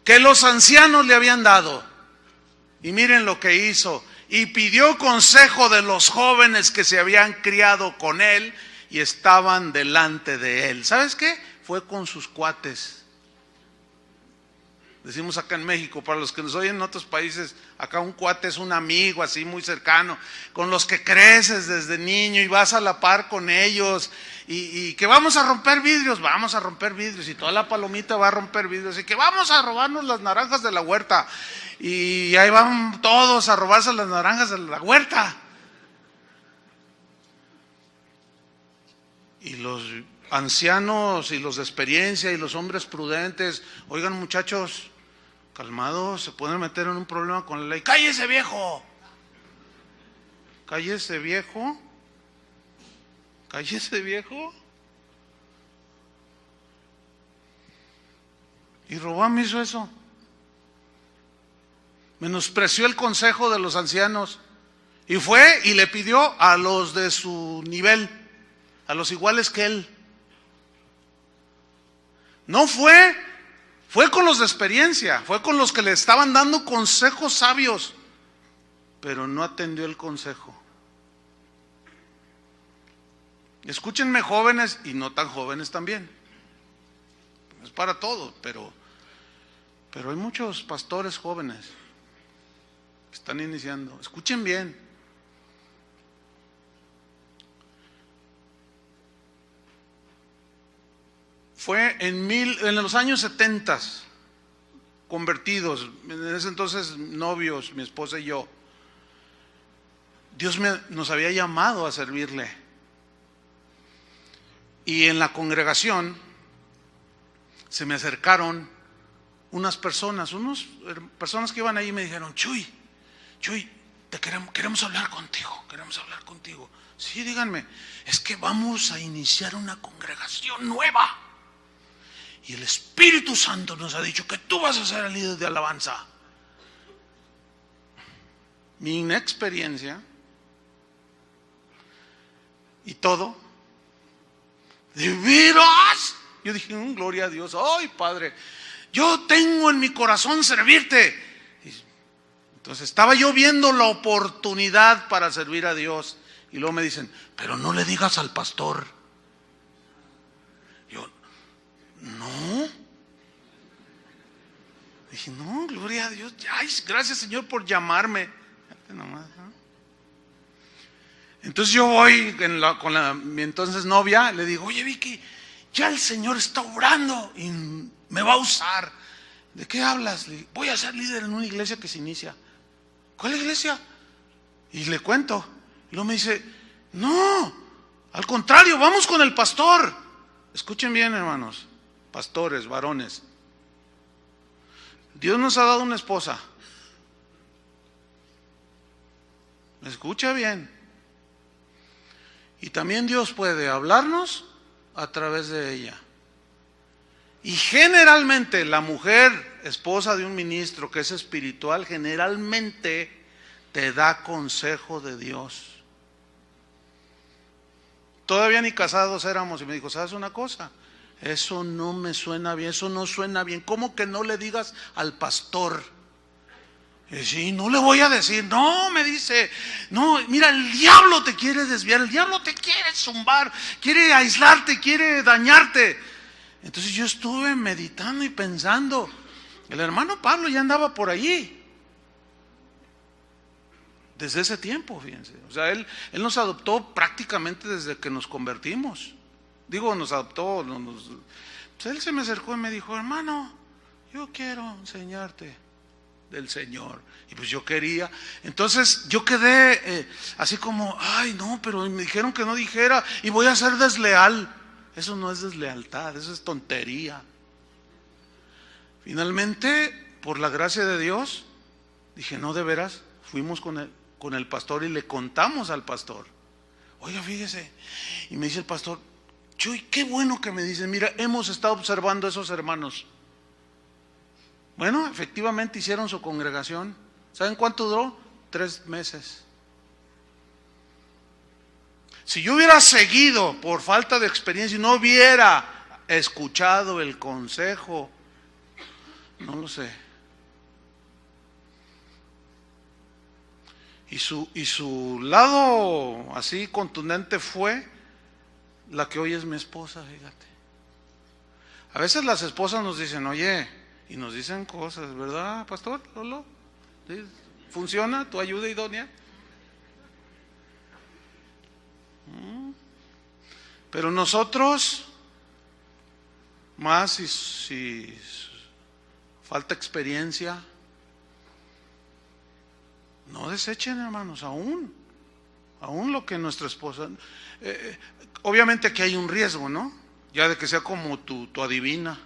que los ancianos le habían dado. Y miren lo que hizo. Y pidió consejo de los jóvenes que se habían criado con él y estaban delante de él. ¿Sabes qué? Fue con sus cuates. Decimos acá en México, para los que nos oyen en otros países, acá un cuate es un amigo así muy cercano, con los que creces desde niño y vas a la par con ellos, y que vamos a romper vidrios, y toda la palomita va a romper vidrios, y que vamos a robarnos las naranjas de la huerta, y ahí van todos a robarse las naranjas de la huerta. Y los ancianos y los de experiencia y los hombres prudentes, oigan muchachos, calmados, se pueden meter en un problema con la ley. ¡Cállese, viejo! ¡Cállese, viejo! ¡Cállese, viejo! Y Roboam hizo eso. Menospreció el consejo de los ancianos y fue y le pidió a los de su nivel, a los iguales que él. No fue con los de experiencia, fue con los que le estaban dando consejos sabios, pero no atendió el consejo. Escúchenme, jóvenes y no tan jóvenes también. Es para todos, pero hay muchos pastores jóvenes que están iniciando. Escuchen bien. Fue en los años 70, convertidos, en ese entonces novios, mi esposa y yo. Dios nos había llamado a servirle. Y en la congregación se me acercaron unas personas que iban ahí y me dijeron, Chuy, queremos hablar contigo. Sí, díganme, es que vamos a iniciar una congregación nueva. Y el Espíritu Santo nos ha dicho que tú vas a ser el líder de alabanza. Mi inexperiencia y todo. ¿De veras? Yo dije, gloria a Dios. ¡Ay, Padre! Yo tengo en mi corazón servirte. Entonces estaba yo viendo la oportunidad para servir a Dios. Y luego me dicen, pero no le digas al pastor. Yo, no. Dije, no, gloria a Dios. Ay, gracias, Señor, por llamarme. Entonces yo voy con mi entonces novia, le digo, oye, Vicky, ya el Señor está obrando y me va a usar. ¿De qué hablas? Le digo, voy a ser líder en una iglesia que se inicia. ¿Cuál iglesia? Y le cuento. Y luego me dice, no, al contrario, vamos con el pastor. Escuchen bien, hermanos, pastores, varones. Dios nos ha dado una esposa. ¿Me escucha bien? Y también Dios puede hablarnos a través de ella. Y generalmente la mujer, esposa de un ministro que es espiritual, generalmente te da consejo de Dios. Todavía ni casados éramos y me dijo, ¿sabes una cosa? Eso no me suena bien, eso no suena bien. ¿Cómo que no le digas al pastor? Y sí, no le voy a decir. No, me dice, no, mira, el diablo te quiere desviar, el diablo te quiere zumbar, quiere aislarte, quiere dañarte. Entonces yo estuve meditando y pensando, el hermano Pablo ya andaba por allí. Desde ese tiempo, fíjense. O sea, él nos adoptó prácticamente desde que nos convertimos. Digo, nos adoptó. Pues él se me acercó y me dijo, hermano, yo quiero enseñarte del Señor. Y pues yo quería. Entonces yo quedé así como, ay no, pero me dijeron que no dijera y voy a ser desleal. Eso no es deslealtad, eso es tontería. Finalmente, por la gracia de Dios, dije, no, de veras, fuimos con el pastor y le contamos al pastor. Oiga, fíjese. Y me dice el pastor, Chuy, qué bueno que me dicen, mira, hemos estado observando a esos hermanos. Bueno, efectivamente hicieron su congregación. ¿Saben cuánto duró? 3 meses. Si yo hubiera seguido por falta de experiencia y no hubiera escuchado el consejo, no lo sé. Y su lado así contundente fue la que hoy es mi esposa, fíjate. A veces las esposas nos dicen, oye, y nos dicen cosas, ¿verdad, pastor Lolo? ¿Sí? ¿Funciona tu ayuda idónea? Pero nosotros, más si falta experiencia, no desechen, hermanos, aún lo que nuestra esposa. Obviamente que hay un riesgo, ¿no? Ya de que sea como tu adivina,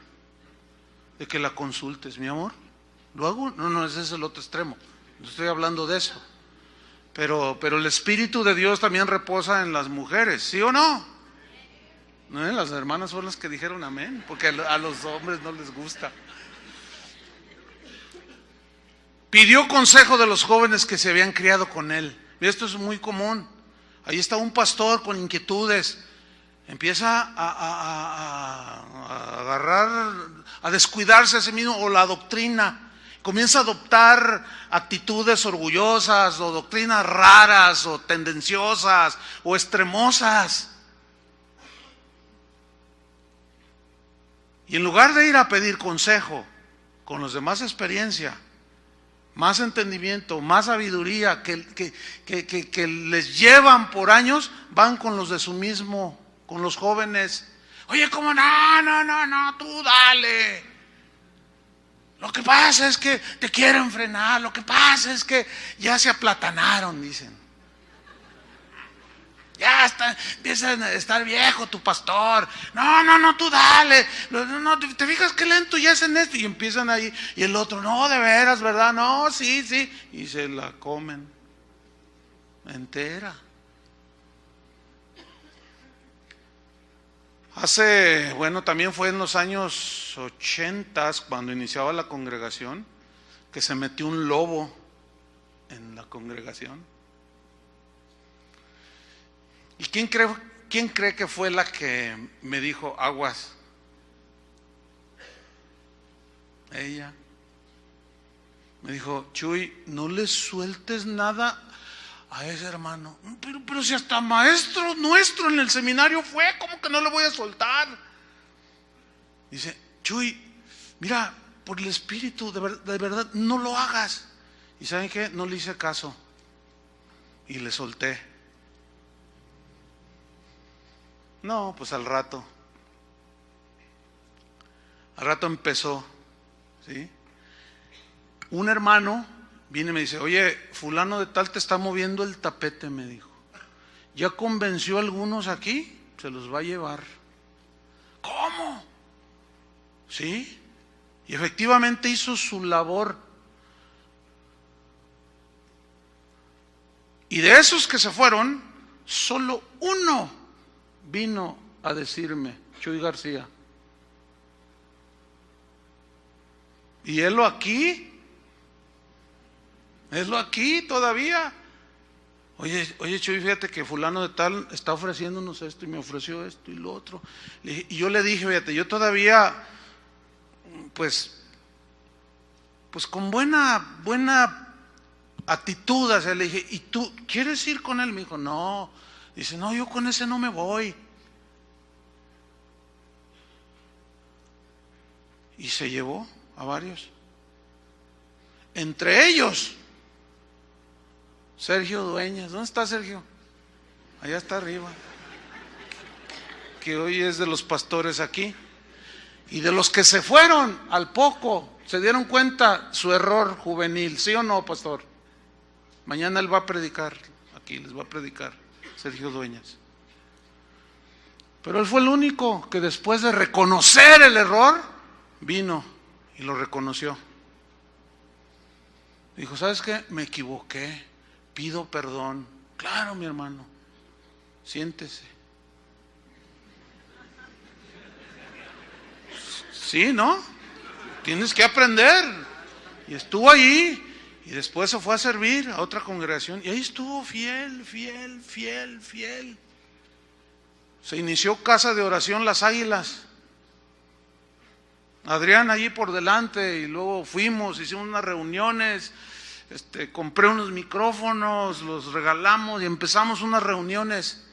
de que la consultes, mi amor. ¿Lo hago? No, ese es el otro extremo. No estoy hablando de eso. Pero el Espíritu de Dios también reposa en las mujeres, ¿sí o no? ¿No? Las hermanas son las que dijeron amén, porque a los hombres no les gusta. Pidió consejo de los jóvenes que se habían criado con él. Y esto es muy común. Ahí está un pastor con inquietudes. Empieza a agarrar, a descuidarse a sí mismo o la doctrina. Comienza a adoptar actitudes orgullosas o doctrinas raras o tendenciosas o extremosas. Y en lugar de ir a pedir consejo con los de más experiencia, más entendimiento, más sabiduría, que les llevan por años, van con los de su mismo, con los jóvenes. Oye, ¿cómo no, tú dale. Lo que pasa es que te quieren frenar, lo que pasa es que ya se aplatanaron, dicen. Ya empiezan a estar viejo tu pastor. No, tú dale. No, te fijas qué lento ya es en esto. Y empiezan ahí. Y el otro, no, de veras, ¿verdad? No, sí. Y se la comen entera. También fue en los años 80, cuando iniciaba la congregación, que se metió un lobo en la congregación. ¿Y quién cree que fue la que me dijo aguas? Ella. Me dijo, Chuy, no le sueltes nada a ese hermano. Pero si hasta maestro nuestro en el seminario fue, ¿cómo que no le voy a soltar? Dice, Chuy, mira, por el Espíritu, de verdad, no lo hagas. ¿Y saben qué? No le hice caso. Y le solté. No, pues al rato empezó, ¿sí? Un hermano viene y me dice, oye, fulano de tal te está moviendo el tapete, me dijo. Ya convenció a algunos aquí, se los va a llevar. ¿Cómo? ¿Sí? Y efectivamente hizo su labor. Y de esos que se fueron, solo uno vino a decirme, Chuy García. Y élo aquí todavía. Oye Chuy, fíjate que fulano de tal está ofreciéndonos esto y me ofreció esto y lo otro. Y yo le dije, fíjate, yo todavía, pues con buena actitud, o sea, le dije, ¿y tú quieres ir con él? Me dijo, no. Dice, no, yo con ese no me voy. Y se llevó a varios. Entre ellos, Sergio Dueñas. ¿Dónde está Sergio? Allá está arriba. Que hoy es de los pastores aquí. Y de los que se fueron al poco, se dieron cuenta su error juvenil. ¿Sí o no, pastor? Mañana él va a predicar. Aquí les va a predicar Sergio Dueñas. Pero él fue el único que después de reconocer el error, vino y lo reconoció. Dijo, ¿sabes qué? Me equivoqué, pido perdón. Claro, mi hermano, siéntese. Sí, ¿no? Tienes que aprender. Y estuvo ahí, y después se fue a servir a otra congregación, y ahí estuvo fiel. Se inició Casa de Oración Las Águilas. Adrián allí por delante, y luego fuimos, hicimos unas reuniones, compré unos micrófonos, los regalamos y empezamos unas reuniones.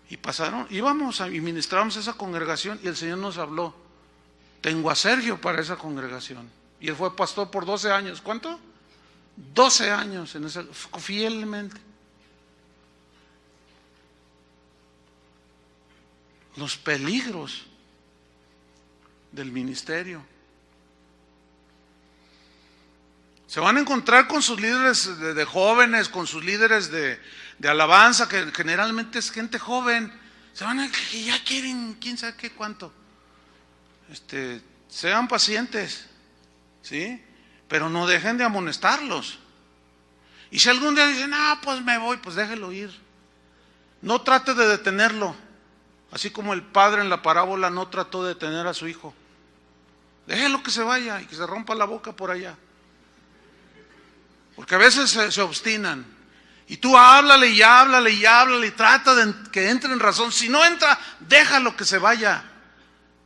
Y íbamos y ministrábamos a esa congregación y el Señor nos habló, tengo a Sergio para esa congregación. Y él fue pastor por 12 años. ¿Cuánto? 12 años en esa, fielmente. Los peligros del ministerio. Se van a encontrar con sus líderes de jóvenes, con sus líderes de alabanza, que generalmente es gente joven. Se van a que ya quieren quién sabe qué cuánto. Sean pacientes, ¿sí? Pero no dejen de amonestarlos. Y si algún día dicen, pues me voy, pues déjelo ir. No trate de detenerlo. Así como el padre en la parábola no trató de detener a su hijo. Déjelo que se vaya y que se rompa la boca por allá. Porque a veces se obstinan. Y tú háblale y trata de que entre en razón. Si no entra, déjalo que se vaya.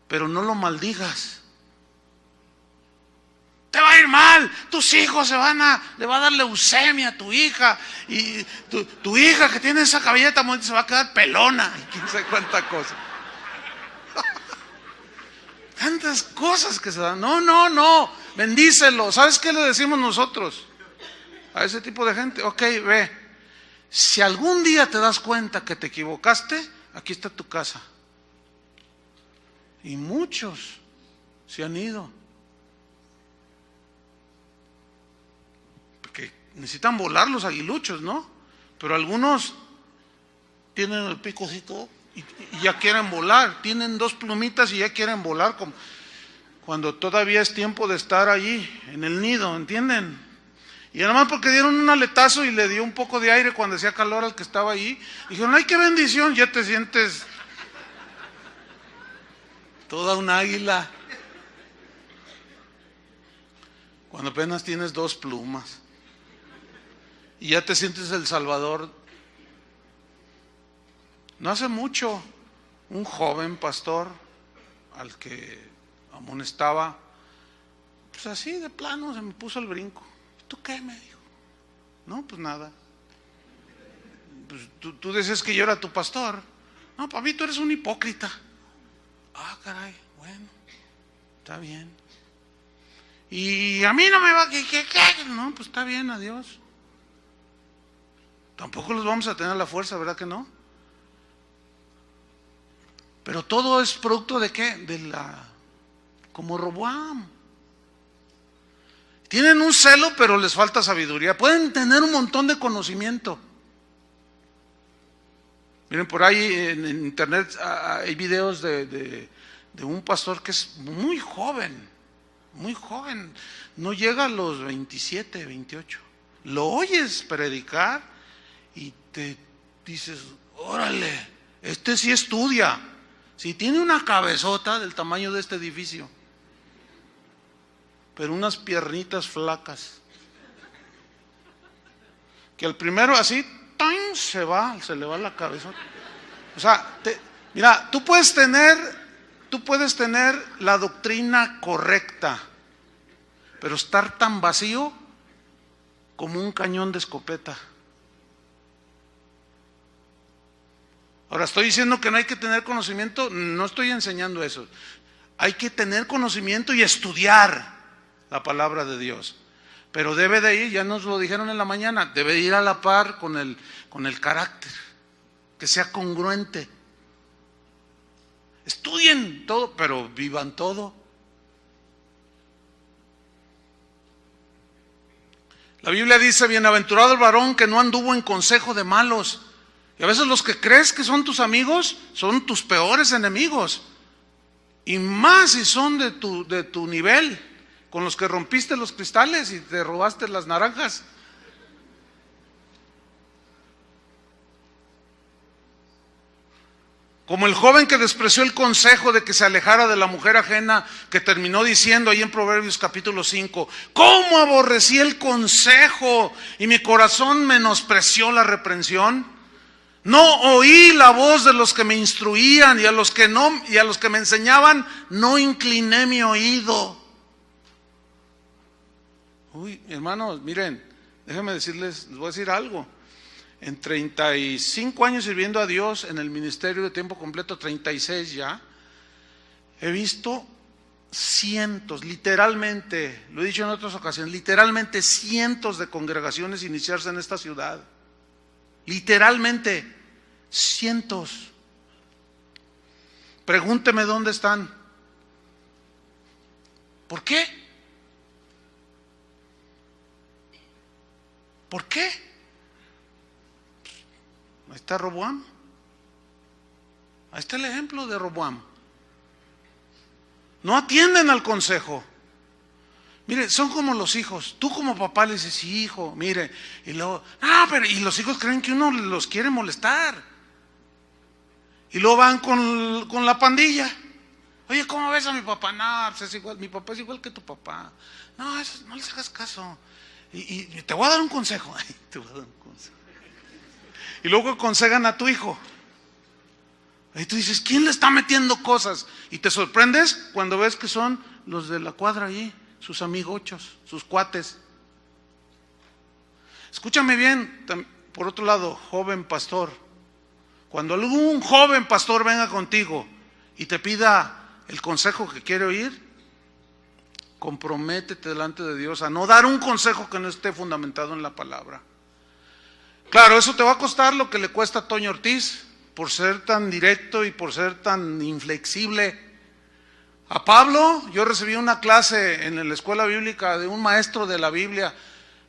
Pero no lo maldigas. Te va a ir mal. Tus hijos le va a dar leucemia a tu hija. Y tu hija que tiene esa cabellera tan bonita se va a quedar pelona. Y quién sabe cuánta cosa. Tantas cosas que se dan. No. Bendícelo. ¿Sabes qué le decimos nosotros a ese tipo de gente? Ok, ve. Si algún día te das cuenta que te equivocaste, aquí está tu casa. Y muchos se han ido. Porque necesitan volar los aguiluchos, ¿no? Pero algunos tienen el picocito y ya quieren volar. Tienen 2 plumitas y ya quieren volar, cuando todavía es tiempo de estar allí, en el nido, ¿entienden? Y además porque dieron un aletazo y le dio un poco de aire cuando hacía calor al que estaba allí. Dijeron, ¡ay, qué bendición! Ya te sientes toda un águila. Cuando apenas tienes 2 plumas. Y ya te sientes el Salvador. No hace mucho, un joven pastor al que amonestaba, pues así de plano se me puso el brinco. ¿Tú qué? Me dijo. No, pues nada. Pues tú decías que yo era tu pastor. No, para mí tú eres un hipócrita. Caray, bueno, está bien. Y a mí no me va, ¿qué? No, pues está bien, adiós. Tampoco los vamos a tener a la fuerza, ¿verdad que no? Pero todo es producto de ¿qué? Como Roboam. Tienen un celo, pero les falta sabiduría. Pueden tener un montón de conocimiento. Miren, por ahí en internet hay videos de de un pastor que es muy joven, no llega a los 27, 28. Lo oyes predicar y te dices, órale, este sí estudia, si tiene una cabezota del tamaño de este edificio, pero unas piernitas flacas, que el primero así, ¡tan! Se le va la cabezota. O sea, mira, tú puedes tener la doctrina correcta, pero estar tan vacío como un cañón de escopeta. Ahora, estoy diciendo que no hay que tener conocimiento, no estoy enseñando eso. Hay que tener conocimiento y estudiar la palabra de Dios. Pero debe de ir, ya nos lo dijeron en la mañana, debe de ir a la par con el carácter, que sea congruente. Estudien todo, pero vivan todo. La Biblia dice, bienaventurado el varón que no anduvo en consejo de malos. Y a veces los que crees que son tus amigos son tus peores enemigos. Y más si son de tu nivel, con los que rompiste los cristales y te robaste las naranjas. Como el joven que despreció el consejo de que se alejara de la mujer ajena, que terminó diciendo ahí en Proverbios capítulo 5, ¿cómo aborrecí el consejo y mi corazón menospreció la reprensión? No oí la voz de los que me instruían y a los que me enseñaban no incliné mi oído. Uy, hermanos, miren, déjenme decirles, les voy a decir algo. En 35 años sirviendo a Dios en el ministerio de tiempo completo, 36 ya, he visto cientos, literalmente, lo he dicho en otras ocasiones, literalmente cientos de congregaciones iniciarse en esta ciudad. Literalmente, cientos. Pregúnteme dónde están. ¿Por qué? ¿Por qué? Ahí está Roboam. Ahí está el ejemplo de Roboam. No atienden al consejo. Mire, son como los hijos. Tú como papá le dices, sí, hijo, mire. Y luego, y los hijos creen que uno los quiere molestar. Y luego van con la pandilla. Oye, ¿cómo ves a mi papá? No, pues es igual, mi papá es igual que tu papá. No, eso, no les hagas caso. Y te voy a dar un consejo. Te voy a dar un consejo. Y luego aconsejan a tu hijo. Y tú dices, ¿quién le está metiendo cosas? Y te sorprendes cuando ves que son los de la cuadra allí, sus amigochos, sus cuates. Escúchame bien, por otro lado, joven pastor. Cuando algún joven pastor venga contigo y te pida el consejo que quiere oír, comprométete delante de Dios a no dar un consejo que no esté fundamentado en la palabra. Claro, eso te va a costar lo que le cuesta a Toño Ortiz, por ser tan directo y por ser tan inflexible. A Pablo, yo recibí una clase en la escuela bíblica de un maestro de la Biblia.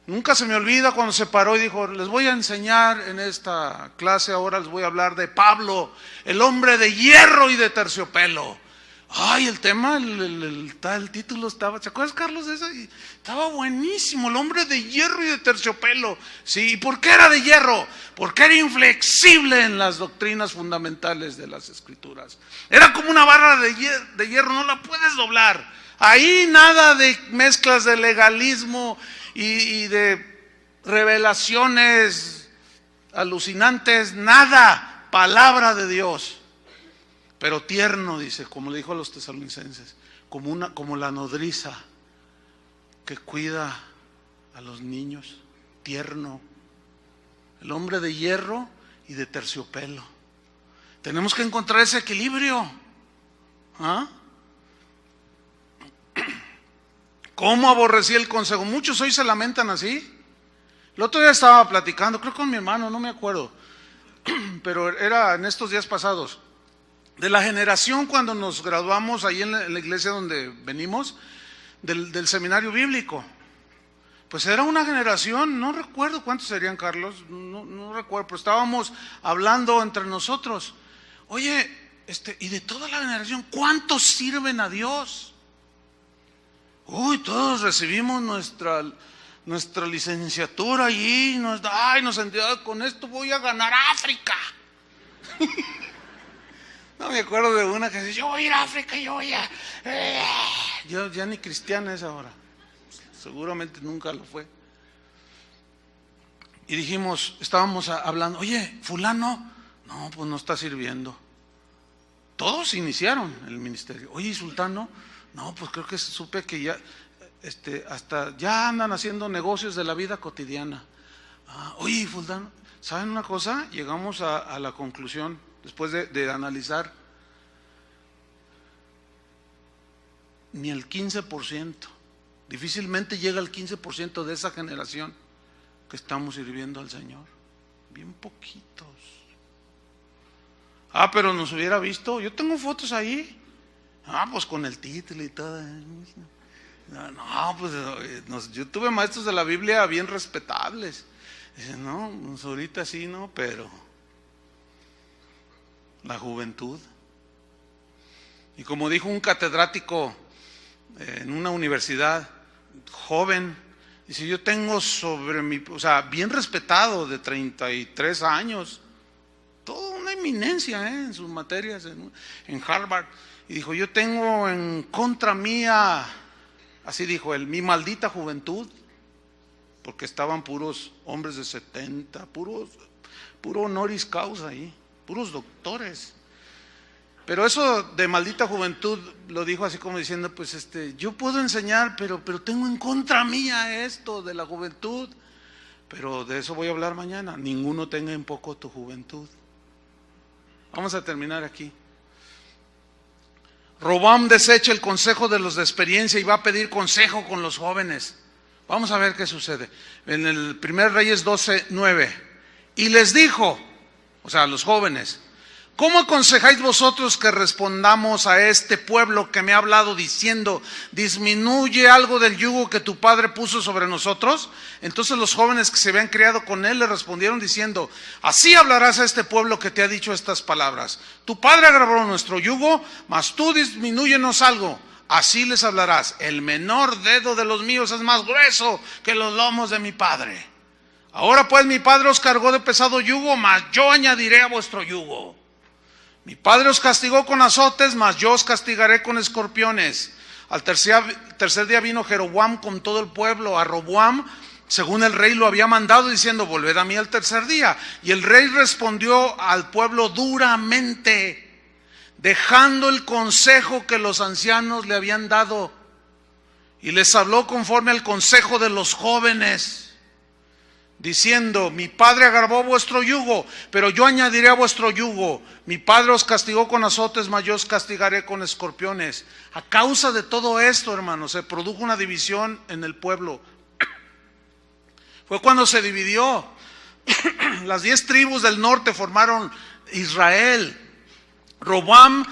Nunca se me olvida cuando se paró y dijo, les voy a enseñar en esta clase, ahora les voy a hablar de Pablo, el hombre de hierro y de terciopelo. Ay, el tema, el título estaba, ¿te acuerdas, Carlos, de eso? Estaba buenísimo, el hombre de hierro y de terciopelo. Sí, ¿y por qué era de hierro? Porque era inflexible en las doctrinas fundamentales de las Escrituras. Era como una barra de hierro, no la puedes doblar. Ahí nada de mezclas de legalismo y de revelaciones alucinantes, nada, palabra de Dios. Pero tierno, dice, como le dijo a los tesalonicenses, como la nodriza que cuida a los niños, tierno. El hombre de hierro y de terciopelo. Tenemos que encontrar ese equilibrio. ¿Ah? ¿Cómo aborrecí el consejo? Muchos hoy se lamentan así. El otro día estaba platicando, creo con mi hermano, no me acuerdo, pero era en estos días pasados, de la generación cuando nos graduamos ahí en la iglesia donde venimos, del seminario bíblico. Pues era una generación, no recuerdo cuántos serían, Carlos, no recuerdo, pero estábamos hablando entre nosotros. Oye, y de toda la generación, ¿cuántos sirven a Dios? Uy, todos recibimos nuestra licenciatura allí, nos sentimos, con esto voy a ganar África. No me acuerdo de una que dice, yo voy a ir a África, yo voy a... Yo ya ni cristiana es ahora, seguramente nunca lo fue. Y dijimos, estábamos hablando, oye, fulano, no, pues no está sirviendo. Todos iniciaron el ministerio. Oye, ¿y sultano? No, pues creo que supe que ya, hasta ya andan haciendo negocios de la vida cotidiana. Oye, fulano, ¿saben una cosa? Llegamos a la conclusión, después de analizar, ni el 15%, difícilmente llega el 15% de esa generación que estamos sirviendo al Señor. Bien poquitos. Pero nos hubiera visto, yo tengo fotos ahí, pues con el título y todo. No, pues yo tuve maestros de la Biblia bien respetables. Dicen, no, pues ahorita sí, no, pero la juventud. Y como dijo un catedrático en una universidad, joven, dice, yo tengo bien respetado, de 33 años, toda una eminencia en sus materias en Harvard, y dijo, yo tengo en contra mía, así dijo él, mi maldita juventud, porque estaban puros hombres de 70, puro honoris causa ahí, puros doctores. Pero eso de maldita juventud lo dijo así como diciendo, pues yo puedo enseñar, pero tengo en contra mía esto de la juventud. Pero de eso voy a hablar mañana. Ninguno tenga en poco tu juventud. Vamos a terminar aquí. Roboam desecha el consejo de los de experiencia y va a pedir consejo con los jóvenes. Vamos a ver qué sucede. En el 1 Reyes 12:9. Y les dijo, o sea, a los jóvenes, ¿cómo aconsejáis vosotros que respondamos a este pueblo que me ha hablado diciendo, disminuye algo del yugo que tu padre puso sobre nosotros? Entonces los jóvenes que se habían criado con él le respondieron diciendo, así hablarás a este pueblo que te ha dicho estas palabras. Tu padre agravó nuestro yugo, mas tú disminúyenos algo. Así les hablarás, el menor dedo de los míos es más grueso que los lomos de mi padre. Ahora pues mi padre os cargó de pesado yugo, mas yo añadiré a vuestro yugo. Mi padre os castigó con azotes, mas yo os castigaré con escorpiones. Al tercer día vino Jeroboam con todo el pueblo a Roboam, según el rey lo había mandado, diciendo, volved a mí al tercer día. Y el rey respondió al pueblo duramente, dejando el consejo que los ancianos le habían dado. Y les habló conforme al consejo de los jóvenes, diciendo, mi padre agravó vuestro yugo, pero yo añadiré a vuestro yugo. Mi padre os castigó con azotes, mas yo os castigaré con escorpiones. A causa de todo esto, hermanos, se produjo una división en el pueblo. Fue cuando se dividió. Las 10 tribus del norte formaron Israel. Roboam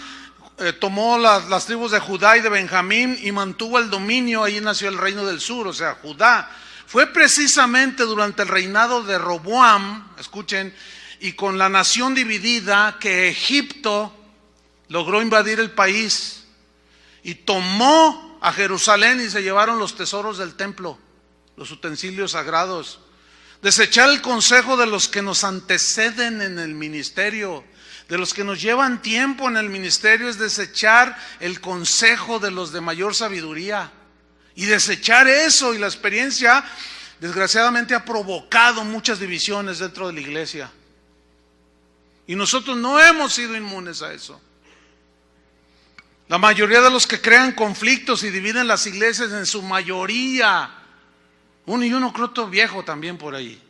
tomó las tribus de Judá y de Benjamín y mantuvo el dominio. Ahí nació el reino del sur, o sea, Judá. Fue precisamente durante el reinado de Roboam, escuchen, y con la nación dividida, que Egipto logró invadir el país y tomó a Jerusalén y se llevaron los tesoros del templo, los utensilios sagrados. Desechar el consejo de los que nos anteceden en el ministerio, de los que nos llevan tiempo en el ministerio, es desechar el consejo de los de mayor sabiduría. Y desechar eso, y la experiencia desgraciadamente ha provocado muchas divisiones dentro de la iglesia. Y nosotros no hemos sido inmunes a eso. La mayoría de los que crean conflictos y dividen las iglesias, en su mayoría, uno y uno creo otro viejo también por ahí,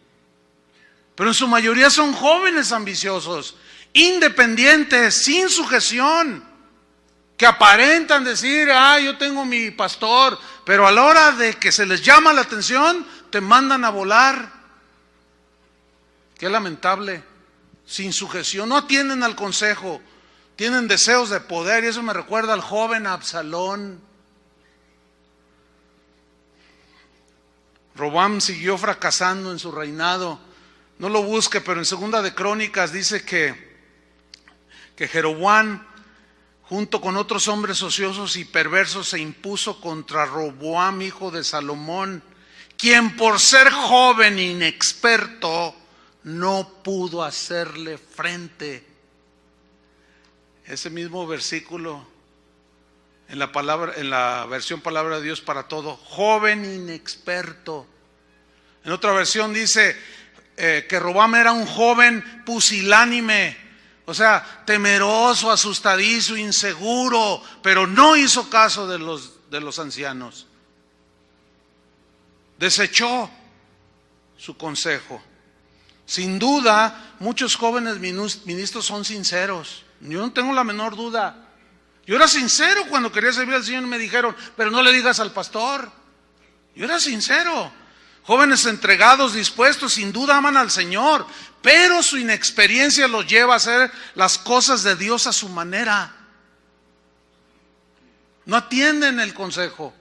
pero en su mayoría son jóvenes ambiciosos, independientes, sin sujeción, que aparentan decir, yo tengo mi pastor, pero a la hora de que se les llama la atención, te mandan a volar. Qué lamentable, sin sujeción, no atienden al consejo, tienen deseos de poder, y eso me recuerda al joven Absalón. Roboam siguió fracasando en su reinado. No lo busque, pero en Segunda de Crónicas dice que Jeroboam junto con otros hombres ociosos y perversos, se impuso contra Roboam, hijo de Salomón, quien por ser joven e inexperto no pudo hacerle frente. Ese mismo versículo en la versión Palabra de Dios para Todo, joven inexperto. En otra versión dice que Roboam era un joven pusilánime, o sea, temeroso, asustadizo, inseguro, pero no hizo caso de los ancianos. Desechó su consejo. Sin duda, muchos jóvenes ministros son sinceros. Yo no tengo la menor duda. Yo era sincero cuando quería servir al Señor y me dijeron, pero no le digas al pastor. Yo era sincero. Jóvenes entregados, dispuestos, sin duda aman al Señor, pero su inexperiencia los lleva a hacer las cosas de Dios a su manera. No atienden el consejo,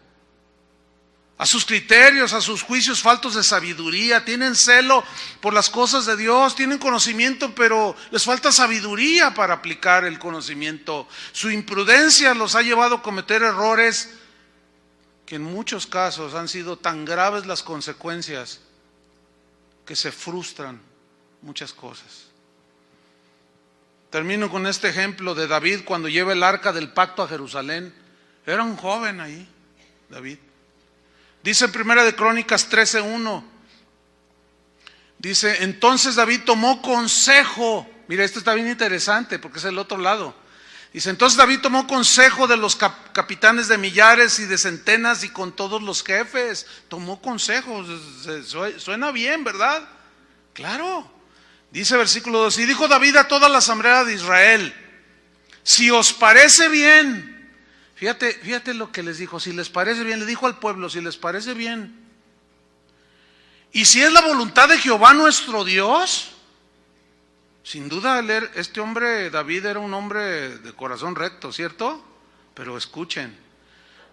a sus criterios, a sus juicios faltos de sabiduría. Tienen celo por las cosas de Dios, tienen conocimiento, pero les falta sabiduría para aplicar el conocimiento. Su imprudencia los ha llevado a cometer errores que en muchos casos han sido tan graves las consecuencias que se frustran muchas cosas. Termino con este ejemplo de David cuando lleva el arca del pacto a Jerusalén. Era un joven ahí, David. Dice en Primera de Crónicas 13:1, dice, entonces David tomó consejo. Mira, esto está bien interesante porque es el otro lado. Dice, entonces David tomó consejo de los capitanes de millares y de centenas y con todos los jefes. Tomó consejos. Suena bien, ¿verdad? Claro. Dice versículo 2, y dijo David a toda la asamblea de Israel, si os parece bien. Fíjate lo que les dijo, si les parece bien, le dijo al pueblo, si les parece bien. Y si es la voluntad de Jehová nuestro Dios, sin duda este hombre, David, era un hombre de corazón recto, ¿cierto? Pero escuchen,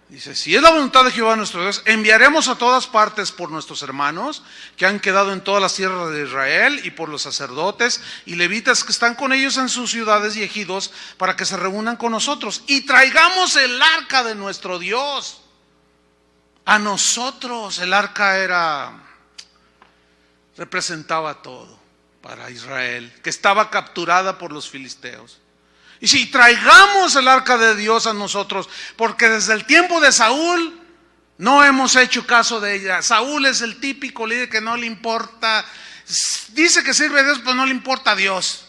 dice, si es la voluntad de Jehová nuestro Dios, enviaremos a todas partes por nuestros hermanos que han quedado en todas las tierras de Israel y por los sacerdotes y levitas que están con ellos en sus ciudades y ejidos para que se reúnan con nosotros y traigamos el arca de nuestro Dios. A nosotros el arca representaba todo para Israel, que estaba capturada por los filisteos. Y si traigamos el arca de Dios a nosotros, porque desde el tiempo de Saúl no hemos hecho caso de ella. Saúl es el típico líder que no le importa, dice que sirve a Dios, pero no le importa a Dios.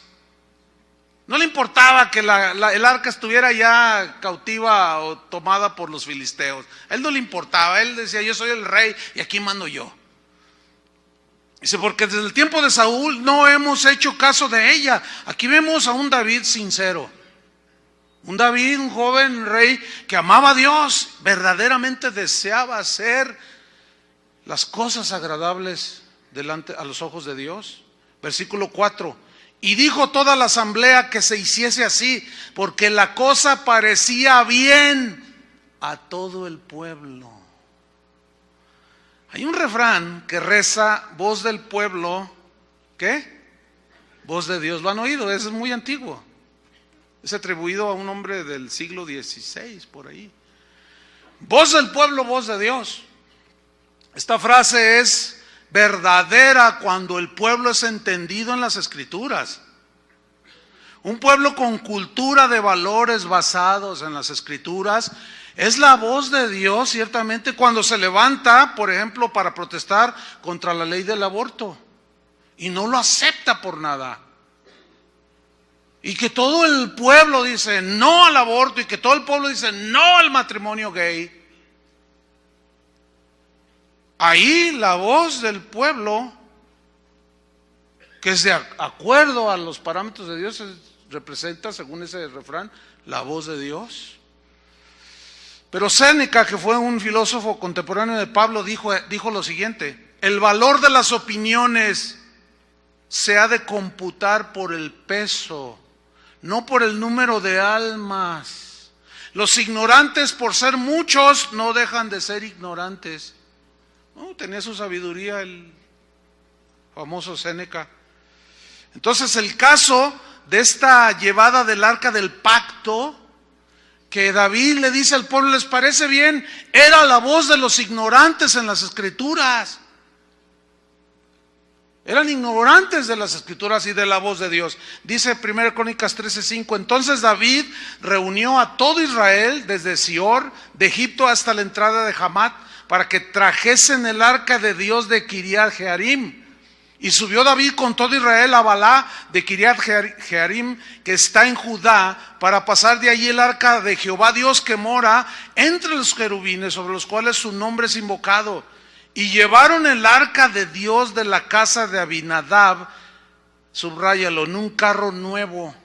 No le importaba que el arca estuviera ya cautiva o tomada por los filisteos. A él no le importaba, él decía, yo soy el rey y aquí mando yo. Dice, porque desde el tiempo de Saúl no hemos hecho caso de ella. Aquí vemos a un David sincero. Un David, un joven rey que amaba a Dios, verdaderamente deseaba hacer las cosas agradables delante a los ojos de Dios. Versículo 4. Y dijo toda la asamblea que se hiciese así, porque la cosa parecía bien a todo el pueblo. Hay un refrán que reza, voz del pueblo, ¿qué? Voz de Dios. ¿Lo han oído? Ese es muy antiguo. Es atribuido a un hombre del siglo XVI, por ahí. Voz del pueblo, voz de Dios. Esta frase es verdadera cuando el pueblo es entendido en las Escrituras. Un pueblo con cultura de valores basados en las Escrituras es la voz de Dios, ciertamente, cuando se levanta, por ejemplo, para protestar contra la ley del aborto y no lo acepta por nada. Y que todo el pueblo dice no al aborto y que todo el pueblo dice no al matrimonio gay. Ahí la voz del pueblo, que es de acuerdo a los parámetros de Dios, representa, según ese refrán, la voz de Dios. Pero Séneca, que fue un filósofo contemporáneo de Pablo, dijo lo siguiente: el valor de las opiniones se ha de computar por el peso, no por el número de almas. Los ignorantes, por ser muchos, no dejan de ser ignorantes. Tenía su sabiduría el famoso Séneca. Entonces el caso de esta llevada del arca del pacto que David le dice al pueblo, ¿les parece bien? Era la voz de los ignorantes en las Escrituras. Eran ignorantes de las Escrituras y de la voz de Dios. Dice 1 Crónicas 13:5, entonces David reunió a todo Israel desde Sior, de Egipto hasta la entrada de Hamat, para que trajesen el arca de Dios de Kiriat Jearim. Y subió David con todo Israel a Balá de Kiriat Jearim, que está en Judá, para pasar de allí el arca de Jehová Dios que mora entre los querubines, sobre los cuales su nombre es invocado. Y llevaron el arca de Dios de la casa de Abinadab, subráyalo, en un carro nuevo.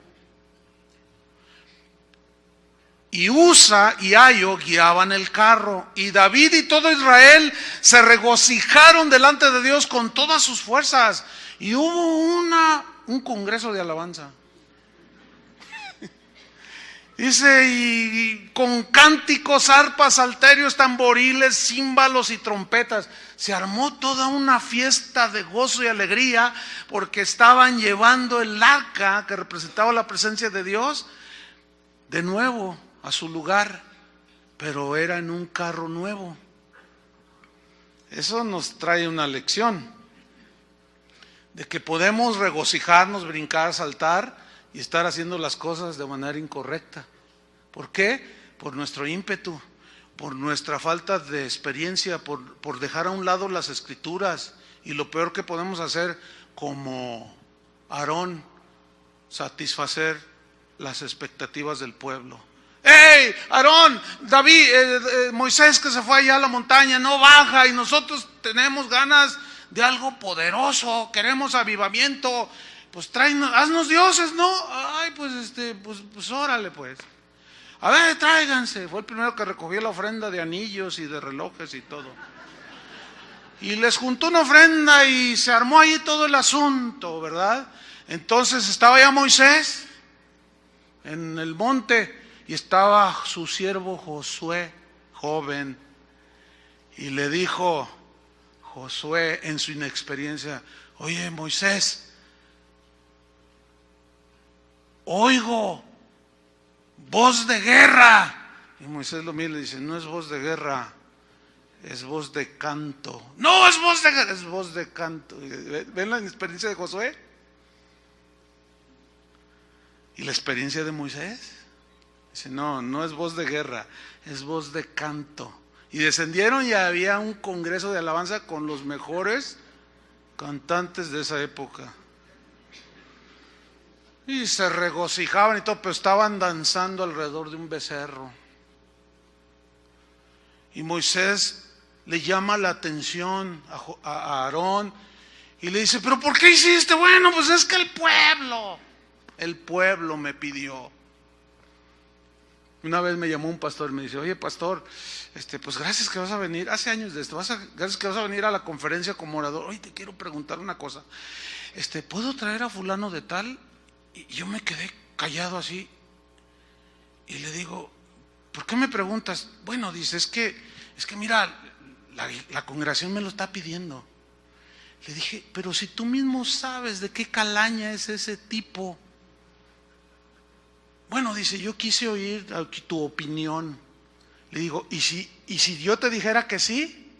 Y Usa y Ayo guiaban el carro. Y David y todo Israel se regocijaron delante de Dios con todas sus fuerzas. Y hubo un congreso de alabanza. Dice, y con cánticos, arpas, salterios, tamboriles, címbalos y trompetas. Se armó toda una fiesta de gozo y alegría porque estaban llevando el arca que representaba la presencia de Dios de nuevo a su lugar, pero era en un carro nuevo. Eso nos trae una lección de que podemos regocijarnos, brincar, saltar y estar haciendo las cosas de manera incorrecta. ¿Por qué? Por nuestro ímpetu, por nuestra falta de experiencia, por dejar a un lado las Escrituras. Y lo peor que podemos hacer, como Aarón, satisfacer las expectativas del pueblo. ¡Hey, Aarón, David, Moisés que se fue allá a la montaña no baja y nosotros tenemos ganas de algo poderoso, queremos avivamiento? Pues haznos dioses, ¿no? Ay, pues órale pues. A ver, tráiganse. Fue el primero que recogió la ofrenda de anillos y de relojes y todo. Y les juntó una ofrenda y se armó ahí todo el asunto, ¿verdad? Entonces estaba ya Moisés en el monte y estaba su siervo Josué, joven. Y le dijo Josué en su inexperiencia, oye Moisés, oigo voz de guerra. Y Moisés lo mira y le dice, no es voz de guerra, es voz de canto. No es voz de guerra, es voz de canto. ¿Ven la experiencia de Josué? ¿Y la experiencia de Moisés? Dice, no es voz de guerra, es voz de canto. Y descendieron y había un congreso de alabanza con los mejores cantantes de esa época. Y se regocijaban y todo, pero estaban danzando alrededor de un becerro. Y Moisés le llama la atención a Aarón y le dice, ¿pero por qué hiciste? Bueno, pues es que el pueblo me pidió. Una vez me llamó un pastor y me dice, oye pastor, pues gracias que vas a venir, hace años de esto, gracias que vas a venir a la conferencia como orador. Oye, te quiero preguntar una cosa, ¿puedo traer a fulano de tal? Y yo me quedé callado así y le digo, ¿por qué me preguntas? Bueno, dice, es que mira, la congregación me lo está pidiendo. Le dije, pero si tú mismo sabes de qué calaña es ese tipo. Bueno, dice, yo quise oír tu opinión. Le digo, ¿y si yo te dijera que sí?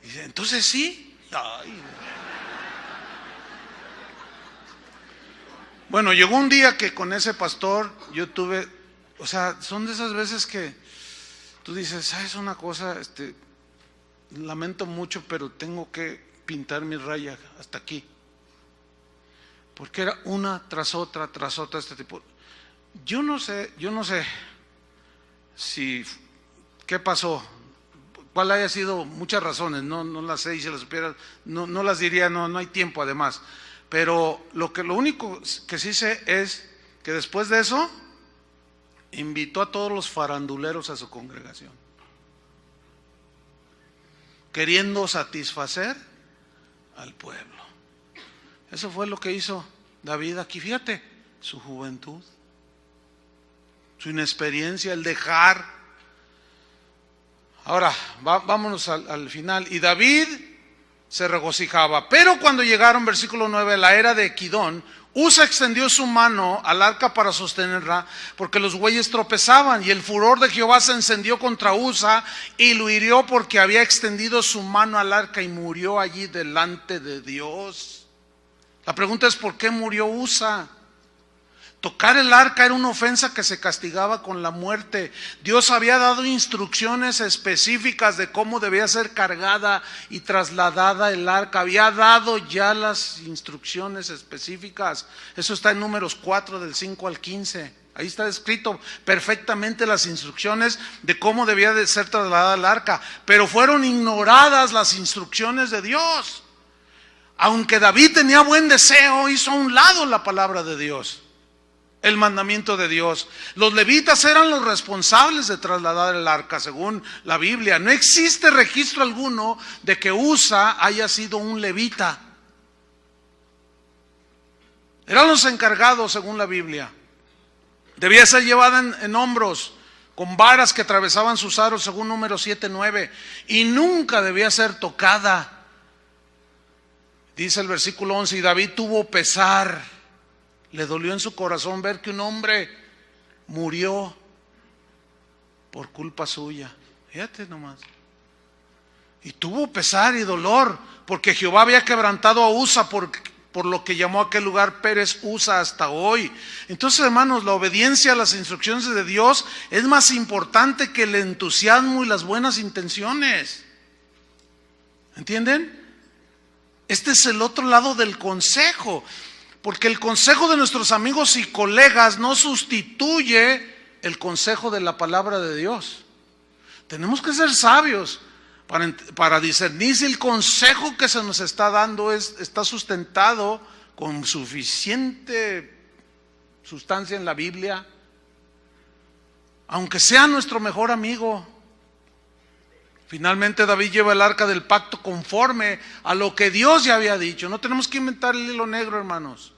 Dice, entonces sí. Ay. Bueno, llegó un día que con ese pastor yo tuve, son de esas veces que tú dices, ¿sabes una cosa? Lamento mucho, pero tengo que pintar mi raya hasta aquí. Porque era una tras otra este tipo. Yo no sé si qué pasó, cuál haya sido, muchas razones, no las sé, y si las supiera, no las diría, no hay tiempo además. Pero lo único que sí sé es que después de eso invitó a todos los faranduleros a su congregación, queriendo satisfacer al pueblo. Eso fue lo que hizo David aquí. Fíjate, su juventud, su inexperiencia, el dejar. Ahora, vámonos al final. Y David se regocijaba. Pero cuando llegaron, versículo 9, la era de Kidón, Usa extendió su mano al arca para sostenerla, porque los bueyes tropezaban, y el furor de Jehová se encendió contra Usa y lo hirió porque había extendido su mano al arca y murió allí delante de Dios. La pregunta es: ¿por qué murió Usa? Tocar el arca era una ofensa que se castigaba con la muerte. Dios había dado instrucciones específicas de cómo debía ser cargada y trasladada el arca. Había dado ya las instrucciones específicas. Eso está en Números 4 del 5 al 15. Ahí está escrito perfectamente las instrucciones de cómo debía de ser trasladada el arca. Pero fueron ignoradas las instrucciones de Dios. Aunque David tenía buen deseo, hizo a un lado la palabra de Dios, el mandamiento de Dios. Los levitas eran los responsables de trasladar el arca, según la Biblia. No existe registro alguno de que Usa haya sido un levita. Eran los encargados, según la Biblia. Debía ser llevada en hombros, con varas que atravesaban sus aros, según Números 7:9, y nunca debía ser tocada. Dice el versículo 11: y David tuvo pesar. Le dolió en su corazón ver que un hombre murió por culpa suya. Fíjate nomás. Y tuvo pesar y dolor, porque Jehová había quebrantado a Usa, por lo que llamó a aquel lugar Pérez Usa hasta hoy. Entonces, hermanos, la obediencia a las instrucciones de Dios es más importante que el entusiasmo y las buenas intenciones. ¿Entienden? Este es el otro lado del consejo. Porque el consejo de nuestros amigos y colegas no sustituye el consejo de la palabra de Dios. Tenemos que ser sabios para discernir si el consejo que se nos está dando está sustentado con suficiente sustancia en la Biblia, aunque sea nuestro mejor amigo. Finalmente David lleva el arca del pacto conforme a lo que Dios ya había dicho. No tenemos que inventar el hilo negro, hermanos.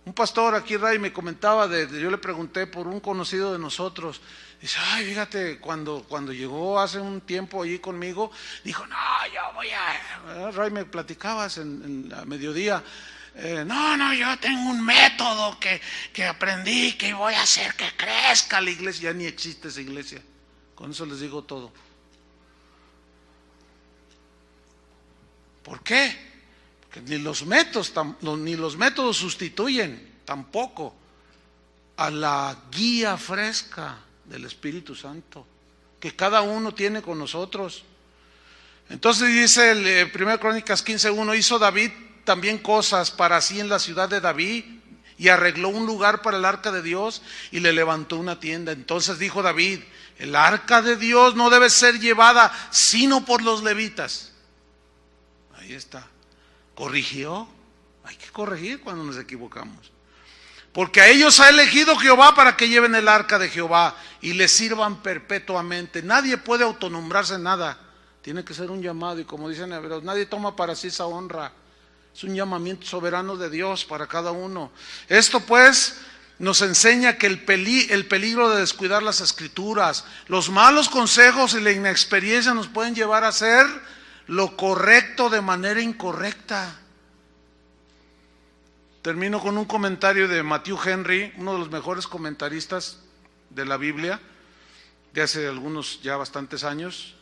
Un pastor aquí, Ray, me comentaba, yo le pregunté por un conocido de nosotros. Dice: ay, fíjate, cuando llegó hace un tiempo allí conmigo, dijo: no, yo voy a... Ray, me platicabas a mediodía. No, yo tengo un método que aprendí, que voy a hacer que crezca la iglesia. Ya ni existe esa iglesia. Con eso les digo todo. ¿Por qué? Porque ni los métodos sustituyen tampoco a la guía fresca del Espíritu Santo que cada uno tiene con nosotros. Entonces dice el 1 Crónicas 15:1: hizo David también cosas para sí en la ciudad de David, y arregló un lugar para el arca de Dios y le levantó una tienda. Entonces dijo David: el arca de Dios no debe ser llevada sino por los levitas. Ahí está. Corrigió. Hay que corregir cuando nos equivocamos. Porque a ellos ha elegido Jehová para que lleven el arca de Jehová y le sirvan perpetuamente. Nadie puede autonombrarse nada. Tiene que ser un llamado, y como dicen hebreos, nadie toma para sí esa honra. Es un llamamiento soberano de Dios para cada uno. Esto pues nos enseña que el peligro de descuidar las escrituras, los malos consejos y la inexperiencia nos pueden llevar a hacer lo correcto de manera incorrecta. Termino con un comentario de Matthew Henry, uno de los mejores comentaristas de la Biblia de hace algunos ya bastantes años.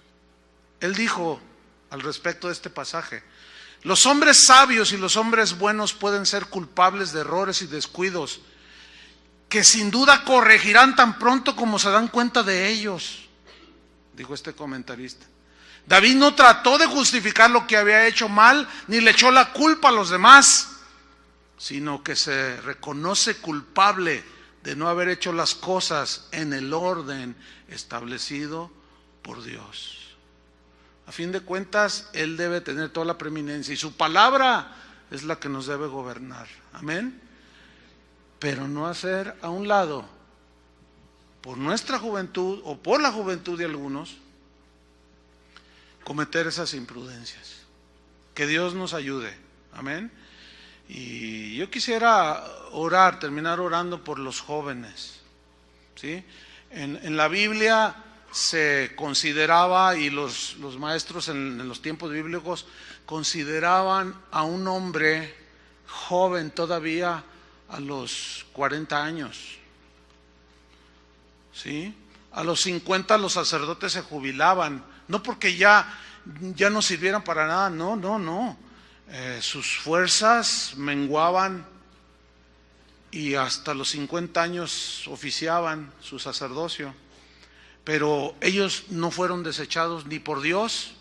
Él dijo al respecto de este pasaje: los hombres sabios y los hombres buenos pueden ser culpables de errores y descuidos que sin duda corregirán tan pronto como se dan cuenta de ellos, dijo este comentarista. David no trató de justificar lo que había hecho mal, ni le echó la culpa a los demás, sino que se reconoce culpable de no haber hecho las cosas en el orden establecido por Dios. A fin de cuentas, Él debe tener toda la preeminencia y su palabra es la que nos debe gobernar. Amén. Pero no hacer a un lado, por nuestra juventud o por la juventud de algunos, cometer esas imprudencias. Que Dios nos ayude. Amén. Y yo quisiera terminar orando por los jóvenes. ¿Sí? En la Biblia se consideraba, y los maestros en los tiempos bíblicos consideraban a un hombre joven todavía a los 40 años. ¿Sí? A los 50 los sacerdotes se jubilaban, no porque ya no sirvieran para nada, no. Sus fuerzas menguaban y hasta los 50 años oficiaban su sacerdocio. Pero ellos no fueron desechados ni por Dios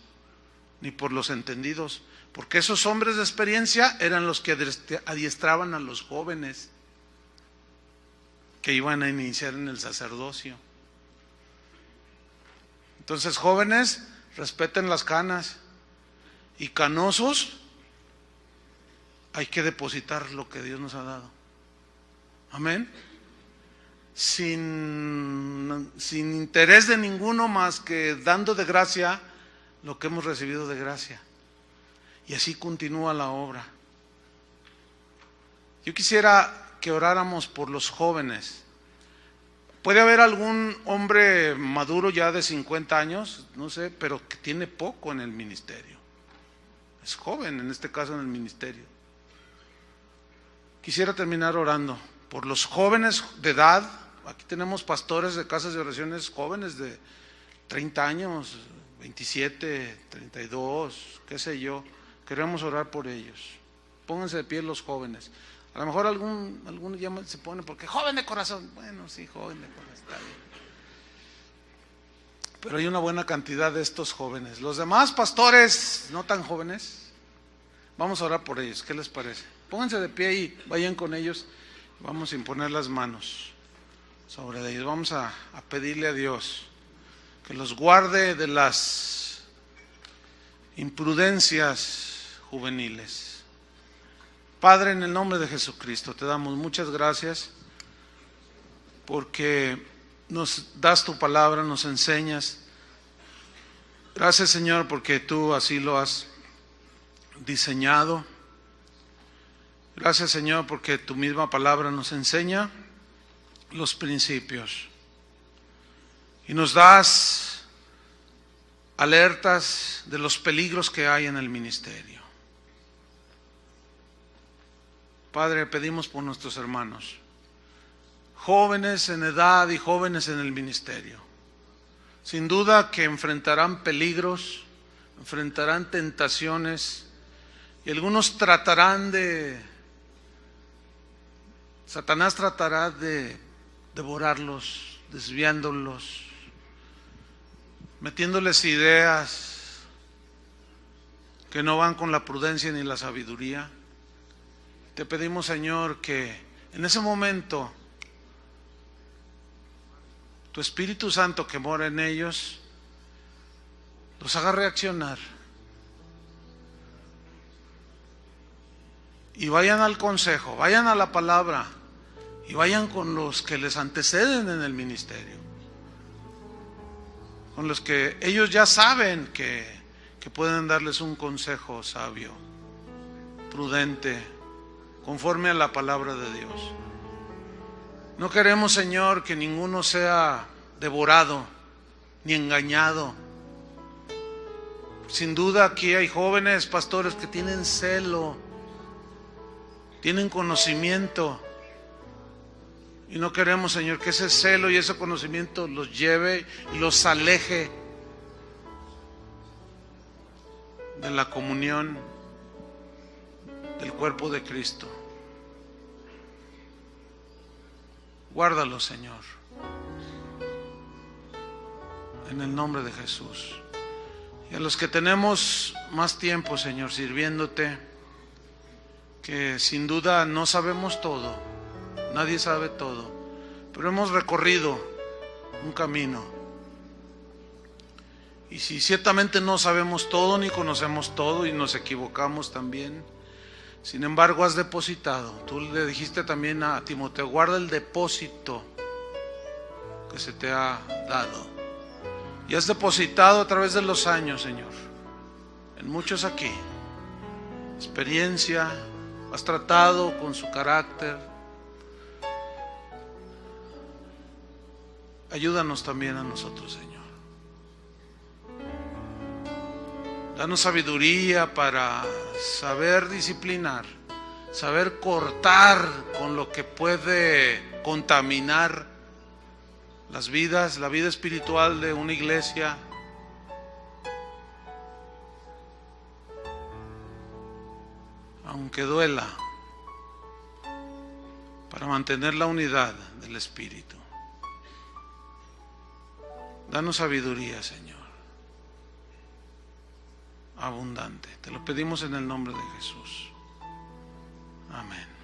ni por los entendidos, porque esos hombres de experiencia eran los que adiestraban a los jóvenes que iban a iniciar en el sacerdocio. Entonces, jóvenes, respeten las canas, y canosos, hay que depositar lo que Dios nos ha dado. Amén. Sin interés de ninguno, más que dando de gracia lo que hemos recibido de gracia. Y así continúa la obra. Yo quisiera que oráramos por los jóvenes. Puede haber algún hombre maduro ya de 50 años, no sé, pero que tiene poco en el ministerio. Es joven, en este caso, en el ministerio. Quisiera terminar orando por los jóvenes de edad. Aquí tenemos pastores de casas de oraciones jóvenes de 30 años, 27, 32, qué sé yo. Queremos orar por ellos. Pónganse de pie los jóvenes. A lo mejor algunos ya se pone porque joven de corazón. Bueno, sí, joven de corazón, está bien. Pero hay una buena cantidad de estos jóvenes. Los demás pastores no tan jóvenes, vamos a orar por ellos. ¿Qué les parece? Pónganse de pie y vayan con ellos. Vamos a imponer las manos sobre ellos. Vamos a pedirle a Dios que los guarde de las imprudencias juveniles. Padre, en el nombre de Jesucristo, te damos muchas gracias porque nos das tu palabra, nos enseñas. Gracias, Señor, porque tú así lo has diseñado. Gracias, Señor, porque tu misma palabra nos enseña los principios y nos das alertas de los peligros que hay en el ministerio. Padre, pedimos por nuestros hermanos, jóvenes en edad y jóvenes en el ministerio. Sin duda que enfrentarán peligros, enfrentarán tentaciones, y algunos Satanás tratará de devorarlos, desviándolos, metiéndoles ideas que no van con la prudencia ni la sabiduría. Te pedimos, Señor, que en ese momento tu Espíritu Santo que mora en ellos los haga reaccionar y vayan al consejo, vayan a la palabra y vayan con los que les anteceden en el ministerio, con los que ellos ya saben que pueden darles un consejo sabio, prudente, conforme a la palabra de Dios. No queremos, Señor, que ninguno sea devorado ni engañado. Sin duda aquí hay jóvenes pastores que tienen celo, tienen conocimiento, y no queremos, Señor, que ese celo y ese conocimiento los lleve y los aleje de la comunión del cuerpo de Cristo. Guárdalo, Señor, en el nombre de Jesús. Y a los que tenemos más tiempo, Señor, sirviéndote, que sin duda no sabemos todo, nadie sabe todo, pero hemos recorrido un camino. Y si ciertamente no sabemos todo ni conocemos todo y nos equivocamos también, sin embargo has depositado. Tú le dijiste también a Timoteo, guarda el depósito que se te ha dado. Y has depositado a través de los años, Señor, en muchos aquí, experiencia, has tratado con su carácter. Ayúdanos también a nosotros, Señor. Danos sabiduría para saber disciplinar, saber cortar con lo que puede contaminar las vidas, la vida espiritual de una iglesia. Aunque duela, para mantener la unidad del Espíritu. Danos sabiduría, Señor, abundante. Te lo pedimos en el nombre de Jesús. Amén.